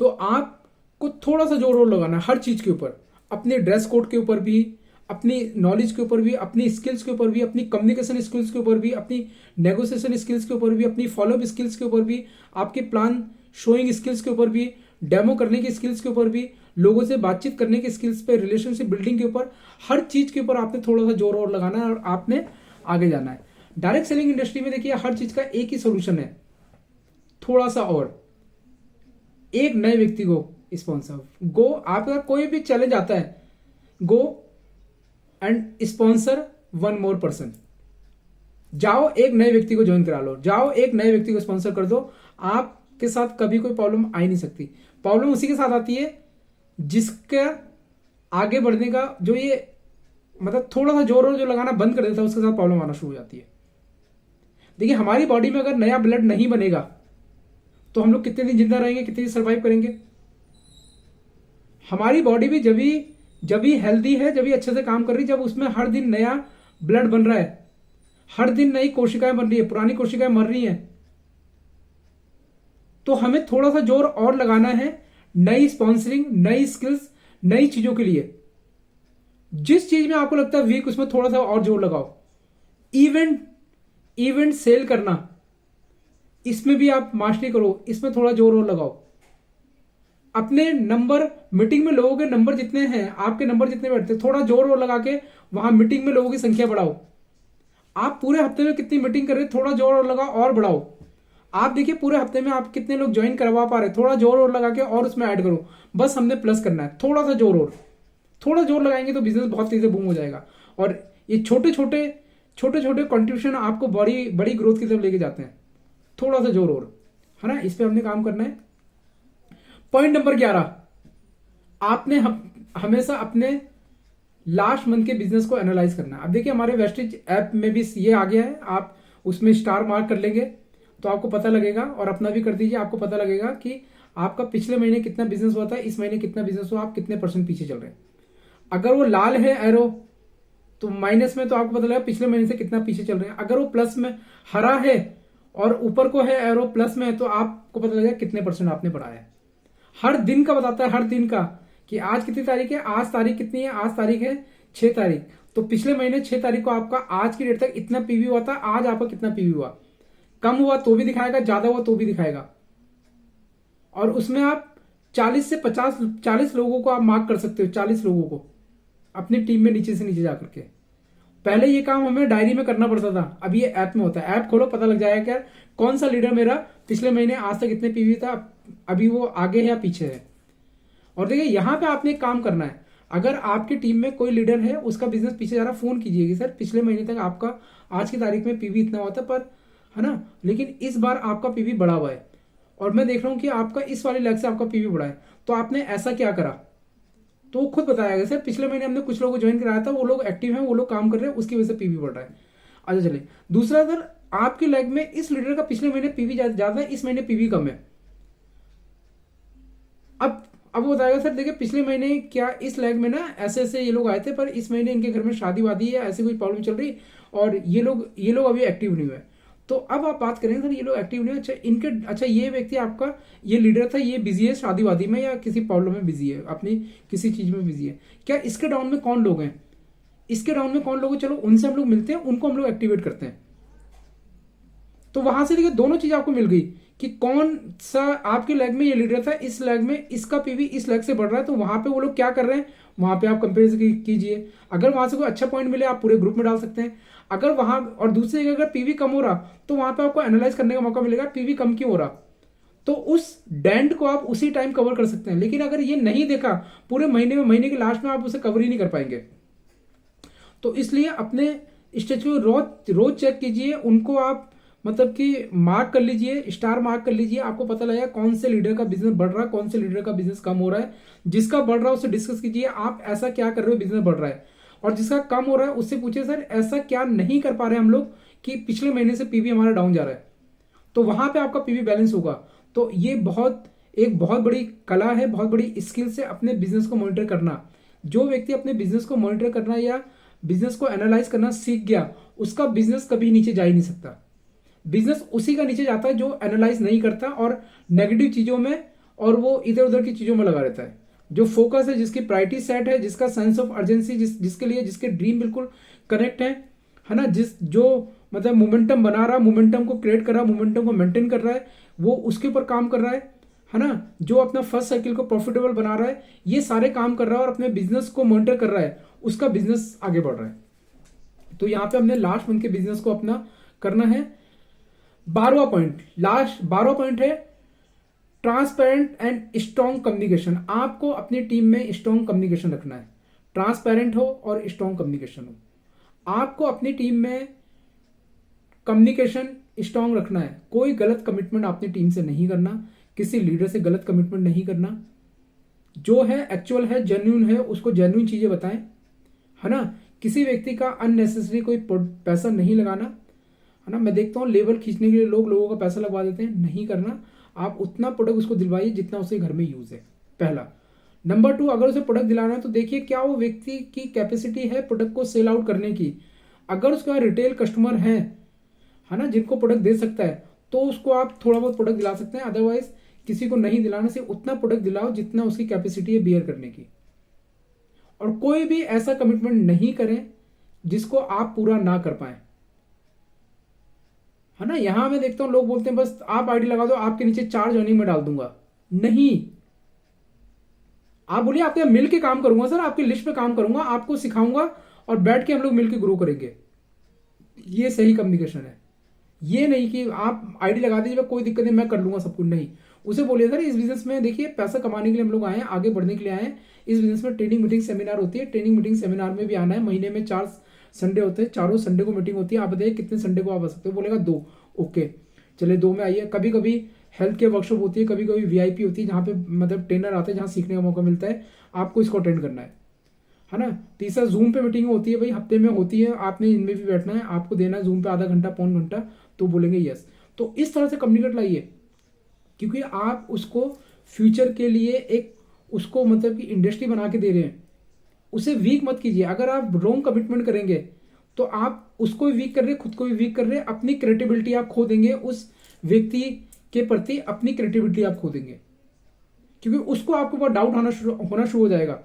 Speaker 1: तो आपको थोड़ा सा जोर और लगाना है हर चीज के ऊपर, अपने ड्रेस कोड के ऊपर भी, अपनी नॉलेज के ऊपर भी, अपनी स्किल्स के ऊपर भी, अपनी कम्युनिकेशन स्किल्स के ऊपर भी, अपनी नेगोशिएशन स्किल्स के ऊपर भी, अपनी फॉलोअप स्किल्स के ऊपर भी, आपके प्लान शोइंग स्किल्स के ऊपर भी, डेमो करने की स्किल्स के ऊपर भी, लोगों से बातचीत करने की स्किल्स पे, रिलेशनशिप बिल्डिंग के ऊपर, हर चीज के ऊपर आपने थोड़ा सा जोर और लगाना है और आपने आगे जाना है। डायरेक्ट सेलिंग इंडस्ट्री में देखिए हर चीज का एक ही सोल्यूशन है, थोड़ा सा और, एक नए व्यक्ति को स्पॉन्सर। गो, आपका कोई भी चैलेंज आता है, go and sponsor 1 more person। जाओ एक नए व्यक्ति को ज्वाइन करा लो, जाओ एक नए व्यक्ति को स्पॉन्सर कर दो। आपके साथ कभी कोई प्रॉब्लम आ ही नहीं सकती। प्रॉब्लम उसी के साथ आती है जिसका आगे बढ़ने का जो ये मतलब थोड़ा सा जोर जो लगाना बंद कर देता है, उसके साथ प्रॉब्लम आना शुरू हो जाती है। देखिए हमारी बॉडी में अगर नया ब्लड नहीं बनेगा तो हम लोग कितने दिन जिंदा रहेंगे, कितने दिन सर्वाइव करेंगे। हमारी बॉडी भी जब भी जब भी हेल्दी है, जब भी अच्छे से काम कर रही है, जब उसमें हर दिन नया ब्लड बन रहा है, हर दिन नई कोशिकाएं बन रही है, पुरानी कोशिकाएं मर रही हैं, तो हमें थोड़ा सा जोर और लगाना है नई स्पॉन्सरिंग, नई स्किल्स, नई चीजों के लिए। जिस चीज में आपको लगता है वीक, उसमें थोड़ा सा और जोर लगाओ। इवेंट इवेंट सेल करना, इसमें भी आप मास्टरी करो, इसमें थोड़ा जोर और लगाओ। अपने नंबर, मीटिंग में लोगों के नंबर जितने हैं, आपके नंबर जितने बैठते हैं, थोड़ा जोर और लगा के वहां मीटिंग में लोगों की संख्या बढ़ाओ। आप पूरे हफ्ते में कितनी मीटिंग कर रहे हैं, थोड़ा जोर और लगा और बढ़ाओ। आप देखिए पूरे हफ्ते में आप कितने लोग ज्वाइन करवा पा रहे हैं, थोड़ा जोर और लगा के और उसमें ऐड करो। बस हमने प्लस करना है, थोड़ा सा जोर और, थोड़ा जोर लगाएंगे तो बिजनेस बहुत तेजी से बूम हो जाएगा। और ये छोटे छोटे कॉन्ट्रीब्यूशन आपको बड़ी बड़ी ग्रोथ की तरफ लेके जाते हैं। थोड़ा सा जोर और, है ना, इस पे हमने काम करना है। पॉइंट नंबर 11, आपने हमेशा अपने लास्ट मंथ के बिजनेस को एनालाइज करना है। अब देखिए हमारे वेस्टेज ऐप में भी ये आ गया है, आप उसमें स्टार मार्क कर लेंगे तो आपको पता लगेगा, और अपना भी कर दीजिए, आपको पता लगेगा कि आपका पिछले महीने कितना बिजनेस हुआ था, इस महीने कितना बिजनेस हुआ, आप कितने परसेंट पीछे चल रहे हैं। अगर वो लाल है एरो तो माइनस में, तो आपको पता लगेगा पिछले महीने से कितना पीछे चल रहे हैं। अगर वो प्लस में हरा है और ऊपर को है एरो प्लस में, तो आपको पता लगेगा कितने परसेंट आपने बढ़ाया है। हर दिन का बताता है, हर दिन का, कि आज कितनी तारीख है, आज तारीख कितनी है, आज तारीख है 6 तारीख, तो पिछले महीने 6 तारीख को आपका आज की डेट तक इतना पीवी हुआ था, आज आपका कितना पीवी हुआ। कम हुआ तो भी दिखाएगा, ज्यादा हुआ तो भी दिखाएगा। और उसमें आप 40 से 50, 40 लोगों को आप मार्क कर सकते हो, 40 लोगों को अपनी टीम में नीचे से नीचे जाकर के। पहले ये काम हमें डायरी में करना पड़ता था, अब ये ऐप में होता है। ऐप खोलो, पता लग जाएगा क्या कौन सा लीडर मेरा पिछले महीने आज तक इतने पीवी था, अभी वो आगे है या पीछे है। और देखिए यहां पे आपने एक काम करना है, अगर आपकी टीम में कोई लीडर है उसका बिजनेस पीछे जा रहा, फोन कीजिएगा, सर पिछले महीने तक आपका आज की तारीख में पीवी इतना हुआ था, पर है ना, लेकिन इस बार आपका पीवी बढ़ा हुआ है, और मैं देख रहा हूं कि आपका इस वाली लेग से आपका पीवी बढ़ा है, तो आपने ऐसा क्या करा। तो वो खुद बताएगा, सर पिछले महीने हमने कुछ लोगों को ज्वाइन कराया था, वो लोग एक्टिव हैं, वो लोग काम कर रहे हैं, उसकी वजह से पीवी बढ़ रहा है। अच्छा चलिए, दूसरा, अगर आपके लेग में इस लीडर का पिछले महीने पीवी ज्यादा है, इस महीने पीवी कम है, अब वो बताएगा, सर देखिए पिछले महीने क्या इस लैग में ना ऐसे ऐसे ये लोग आए थे, पर इस महीने इनके घर में शादी वादी है, ऐसी कोई प्रॉब्लम चल रही, और ये लोग अभी एक्टिव नहीं हुए। तो अब आप बात करेंगे, सर ये लोग एक्टिव नहीं हुए, अच्छा ये व्यक्ति आपका ये लीडर था, ये बिजी है शादी वादी में या किसी प्रॉब्लम में बिजी है, अपनी किसी चीज में बिजी है, क्या इसके डाउन में कौन लोग हैं, इसके डाउन में कौन लोग हैं, चलो उनसे हम लोग मिलते हैं, उनको हम लोग एक्टिवेट करते हैं। तो वहां से देखिए दोनों चीज आपको मिल गई कि कौन सा आपके लेग में ये लीडर था, इस लेग में इसका पीवी इस लेग से बढ़ रहा है, तो वहां पे वो लोग क्या कर रहे हैं, वहां पे आप कंपेरिजन कीजिए। अगर वहां से कोई अच्छा पॉइंट मिले आप पूरे ग्रुप में डाल सकते हैं। अगर वहां और दूसरी जगह अगर पीवी कम हो रहा, तो वहां पे आपको एनालाइज करने का मौका मिलेगा पीवी कम क्यों हो रहा, तो उस डेंट को आप उसी टाइम कवर कर सकते हैं। लेकिन अगर ये नहीं देखा पूरे महीने में, महीने के लास्ट में आप उसे कवर ही नहीं कर पाएंगे। तो इसलिए अपने स्टेचू रोज रोज चेक कीजिए, उनको आप मतलब कि मार्क कर लीजिए, स्टार मार्क कर लीजिए, आपको पता लगेगा कौन से लीडर का बिजनेस बढ़ रहा है, कौन से लीडर का बिजनेस कम हो रहा है। जिसका बढ़ रहा है उससे डिस्कस कीजिए, आप ऐसा क्या कर रहे हो बिजनेस बढ़ रहा है, और जिसका कम हो रहा है उससे पूछिए, सर ऐसा क्या नहीं कर पा रहे हम लोग कि पिछले महीने से पीवी हमारा डाउन जा रहा है, तो वहां पे आपका पीवी बैलेंस होगा। तो ये एक बहुत बड़ी कला है, बहुत बड़ी स्किल से अपने बिजनेस को मॉनिटर करना। जो व्यक्ति अपने बिजनेस को मॉनिटर करना या बिजनेस को एनालाइज करना सीख गया, उसका बिजनेस कभी नीचे जा ही नहीं सकता। बिजनेस उसी का नीचे जाता है जो एनालाइज नहीं करता और नेगेटिव चीजों में और वो इधर उधर की चीजों में लगा रहता है। जो फोकस है, जिसकी प्रायोरिटी सेट है, जिसका सेंस ऑफ अर्जेंसी, जिसके लिए जिसके ड्रीम बिल्कुल कनेक्ट है ना, जो मतलब मोमेंटम बना रहा, मोमेंटम को क्रिएट कर रहा, मोमेंटम को मेंटेन कर रहा है, वो उसके ऊपर काम कर रहा है ना, जो अपना फर्स्ट साइकिल को प्रॉफिटेबल बना रहा है, ये सारे काम कर रहा है और अपने बिजनेस को मॉनिटर कर रहा है, उसका बिजनेस आगे बढ़ रहा है। तो यहां पे हमने लास्ट मंथ के बिजनेस को अपना करना है। 12वां पॉइंट, लास्ट 12वां पॉइंट है ट्रांसपेरेंट एंड स्ट्रॉन्ग कम्युनिकेशन। आपको अपनी टीम में स्ट्रॉन्ग कम्युनिकेशन रखना है, ट्रांसपेरेंट हो और स्ट्रॉन्ग कम्युनिकेशन हो। आपको अपनी टीम में कम्युनिकेशन स्ट्रॉन्ग रखना है। कोई गलत कमिटमेंट अपनी टीम से नहीं करना, किसी लीडर से गलत कमिटमेंट नहीं करना, जो है एक्चुअल है, जेन्युइन है, उसको जेन्युइन चीजें बताएं, है ना। किसी व्यक्ति का अननेसेसरी कोई पैसा नहीं लगाना, है ना। मैं देखता हूं लेवल खींचने के लिए लोग लोगों का पैसा लगवा देते हैं, नहीं करना। आप उतना प्रोडक्ट उसको दिलवाइए जितना उसके घर में यूज है, पहला। नंबर 2, अगर उसे प्रोडक्ट दिलाना है तो देखिए क्या वो व्यक्ति की कैपेसिटी है प्रोडक्ट को सेल आउट करने की। अगर उसके पास रिटेल कस्टमर हैं, है ना, जिनको प्रोडक्ट दे सकता है, तो उसको आप थोड़ा बहुत प्रोडक्ट दिला सकते हैं। अदरवाइज किसी को नहीं दिलाना, सिर्फ उतना प्रोडक्ट दिलाओ जितना उसकी कैपेसिटी है बियर करने की। और कोई भी ऐसा कमिटमेंट नहीं करें जिसको आप पूरा ना कर पाए, है ना। यहां मैं देखता हूं लोग बोलते हैं बस आप आईडी लगा दो, आपके नीचे 4 जॉइनिंग में डाल दूंगा। नहीं, आप बोलिए आपके मिल के काम करूंगा सर, आपकी लिस्ट पे काम करूंगा, आपको सिखाऊंगा और बैठ के हम लोग मिलकर ग्रो करेंगे। ये सही कम्युनिकेशन है। ये नहीं कि आप आईडी लगा दीजिए कोई दिक्कत नहीं मैं कर लूंगा सब कुछ, नहीं। उसे बोलिए सर इस बिजनेस में देखिए पैसा कमाने के लिए हम लोग आए हैं, आगे बढ़ने के लिए आए हैं। इस बिजनेस में ट्रेनिंग मीटिंग सेमिनार होती है, ट्रेनिंग मीटिंग सेमिनार में भी आना है। महीने में 4 संडे होते हैं, चारों संडे को मीटिंग होती है। आप बताइए कितने संडे को आप आ सकते हो? बोलेगा 2। ओके, चलिए 2 में आइए। कभी कभी हेल्थ केयर वर्कशॉप होती है, कभी कभी वीआईपी होती है, जहाँ पे मतलब ट्रेनर आते हैं, जहाँ सीखने का मौका मिलता है, आपको इसको अटेंड करना है ना। तीसरा, जूम पे मीटिंग होती है भाई, हफ्ते में होती है, आपने इनमें भी बैठना है, आपको देना है जूम पे आधा घंटा पौन घंटा, तो बोलेंगे यस। तो इस तरह से कम्युनिकेट लाइए, क्योंकि आप उसको फ्यूचर के लिए एक उसको मतलब कि इंडस्ट्री बना के दे रहे हैं। उसे वीक मत कीजिए। अगर आप रॉन्ग कमिटमेंट करेंगे तो आप उसको भी वीक कर रहे हैं, खुद को भी वीक कर रहे हैं, अपनी क्रिएटिविटी आप खो देंगे, उस व्यक्ति के प्रति अपनी क्रिएटिविटी आप खो देंगे, क्योंकि उसको आपके ऊपर डाउट होना शुरू हो जाएगा।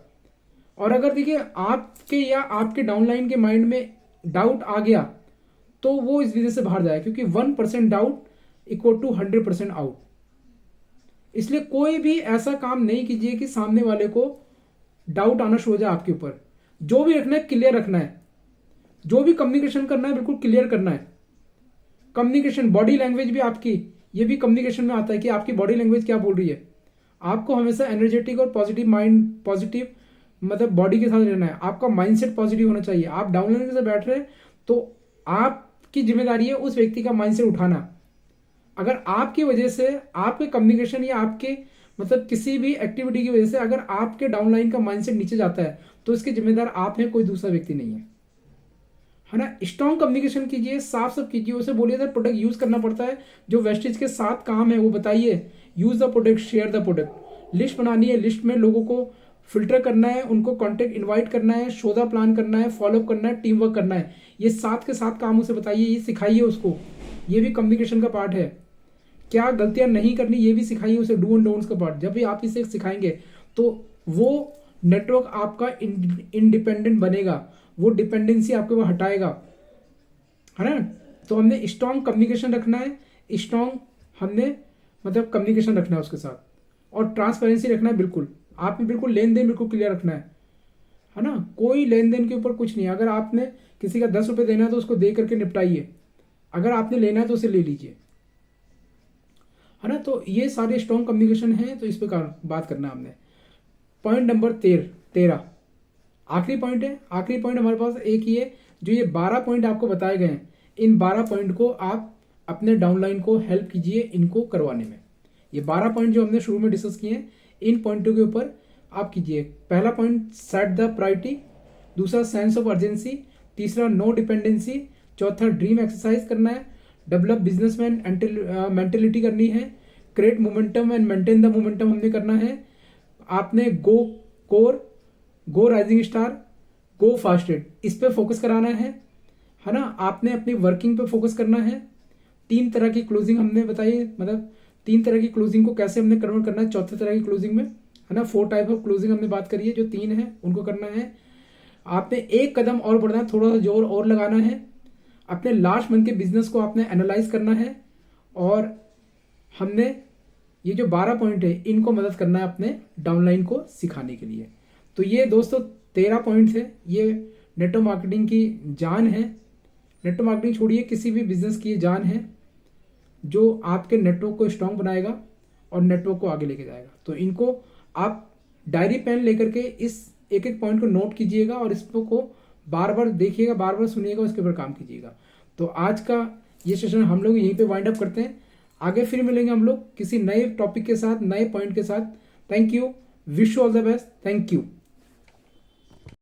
Speaker 1: और अगर देखिए आपके या आपके डाउनलाइन के माइंड में डाउट आ गया तो वो इस बिजनेस से बाहर जाए, क्योंकि 1% डाउट इक्वल टू 100% आउट। इसलिए कोई भी ऐसा काम नहीं कीजिए कि सामने वाले को डाउट आना शुरू हो जाए आपके ऊपर। जो भी रखना है क्लियर रखना है, जो भी कम्युनिकेशन करना है बिल्कुल क्लियर करना है। कम्युनिकेशन, बॉडी लैंग्वेज भी आपकी, ये भी कम्युनिकेशन में आता है कि आपकी बॉडी लैंग्वेज क्या बोल रही है। आपको हमेशा एनर्जेटिक और पॉजिटिव माइंड, पॉजिटिव मतलब बॉडी के साथ रहना है। आपका माइंडसेट पॉजिटिव होना चाहिए। आप डाउनलाइन के साथ बैठ रहे हैं तो आपकी जिम्मेदारी है उस व्यक्ति का माइंडसेट उठाना। अगर आपकी वजह से आपके कम्युनिकेशन या आपके मतलब किसी भी एक्टिविटी की वजह से अगर आपके डाउनलाइन का माइंडसेट नीचे जाता है तो इसके जिम्मेदार आप हैं, कोई दूसरा व्यक्ति नहीं है ना। स्ट्रॉन्ग कम्युनिकेशन कीजिए, साफ साफ कीजिए। उसे बोलिए सर प्रोडक्ट यूज करना पड़ता है, जो वेस्टेज के साथ काम है वो बताइए। Use the product, share the product. List बनानी है, लिस्ट में लोगों को फिल्टर करना है, उनको कॉन्टेक्ट इन्वाइट करना है, सौदा प्लान करना है, फॉलोअप करना है, टीम वर्क करना है। ये साथ के साथ काम उसे बताइए, ये सिखाइए उसको। ये भी कम्युनिकेशन का पार्ट है। क्या गलतियां नहीं करनी ये भी सिखाइए उसे, डू एंड डोंट्स का पार्ट। जब भी आप इसे सिखाएंगे तो वो नेटवर्क आपका इंडिपेंडेंट बनेगा, वो डिपेंडेंसी आपके ऊपर हटाएगा, है ना। तो हमने स्ट्रॉन्ग कम्युनिकेशन रखना है, स्ट्रॉन्ग हमने मतलब कम्युनिकेशन रखना है उसके साथ, और ट्रांसपेरेंसी रखना है। बिल्कुल आपने बिल्कुल लेन देन बिल्कुल क्लियर रखना है ना। कोई लेन देन के ऊपर कुछ नहीं। अगर आपने किसी का 10 रुपये देना है तो उसको दे करके निपटाइए, अगर आपने लेना है तो उसे ले लीजिए, है ना। तो ये सारे स्ट्रॉन्ग कम्युनिकेशन हैं, तो इस पर बात करना है हमने। पॉइंट नंबर 13 आखिरी पॉइंट है। आखिरी पॉइंट हमारे पास एक ही है। जो ये 12 पॉइंट आपको बताए गए हैं, इन 12 पॉइंट को आप अपने डाउनलाइन को हेल्प कीजिए इनको करवाने में। ये 12 पॉइंट जो हमने शुरू में डिस्कस किए हैं, इन पॉइंटों के ऊपर आप कीजिए। पहला पॉइंट, सेट द प्रायोरिटी। दूसरा, सेंस ऑफ अर्जेंसी। तीसरा, नो डिपेंडेंसी। चौथा, ड्रीम एक्सरसाइज करना है। डेवलप बिजनेसमैन मेंटेलिटी करनी है। Create momentum and maintain the momentum हमने करना है। आपने गो कोर, गो राइजिंग स्टार, गो फास्टेड, इस पे फोकस कराना है ना। आपने अपनी वर्किंग पे फोकस करना है। 3 तरह की क्लोजिंग हमने बताई, मतलब 3 तरह की क्लोजिंग को कैसे हमने कन्वर्ट करना है चौथे तरह की क्लोजिंग में, है ना। 4 टाइप ऑफ क्लोजिंग हमने बात करी है, जो 3 है उनको करना है। आपने एक कदम और बढ़ना है, थोड़ा सा जोर और लगाना है। अपने लास्ट मंथ के बिजनेस को आपने एनालाइज करना है, और हमने ये जो 12 पॉइंट है इनको मदद करना है अपने डाउनलाइन को सिखाने के लिए। तो ये दोस्तों 13 पॉइंट थे। ये नेटवर्क मार्केटिंग की जान है। नेटवर्क मार्केटिंग छोड़िए, किसी भी बिजनेस की जान है जो आपके नेटवर्क को स्ट्रांग बनाएगा और नेटवर्क को आगे लेके जाएगा। तो इनको आप डायरी पेन लेकर के इस एक एक पॉइंट को नोट कीजिएगा और इसको बार बार देखिएगा, बार बार सुनिएगा, उसके ऊपर काम कीजिएगा। तो आज का ये सेशन हम लोग यहीं पे वाइंड अप करते हैं। आगे फिर मिलेंगे हम लोग किसी नए टॉपिक के साथ, नए पॉइंट के साथ। Thank you, wish you all the best, thank you.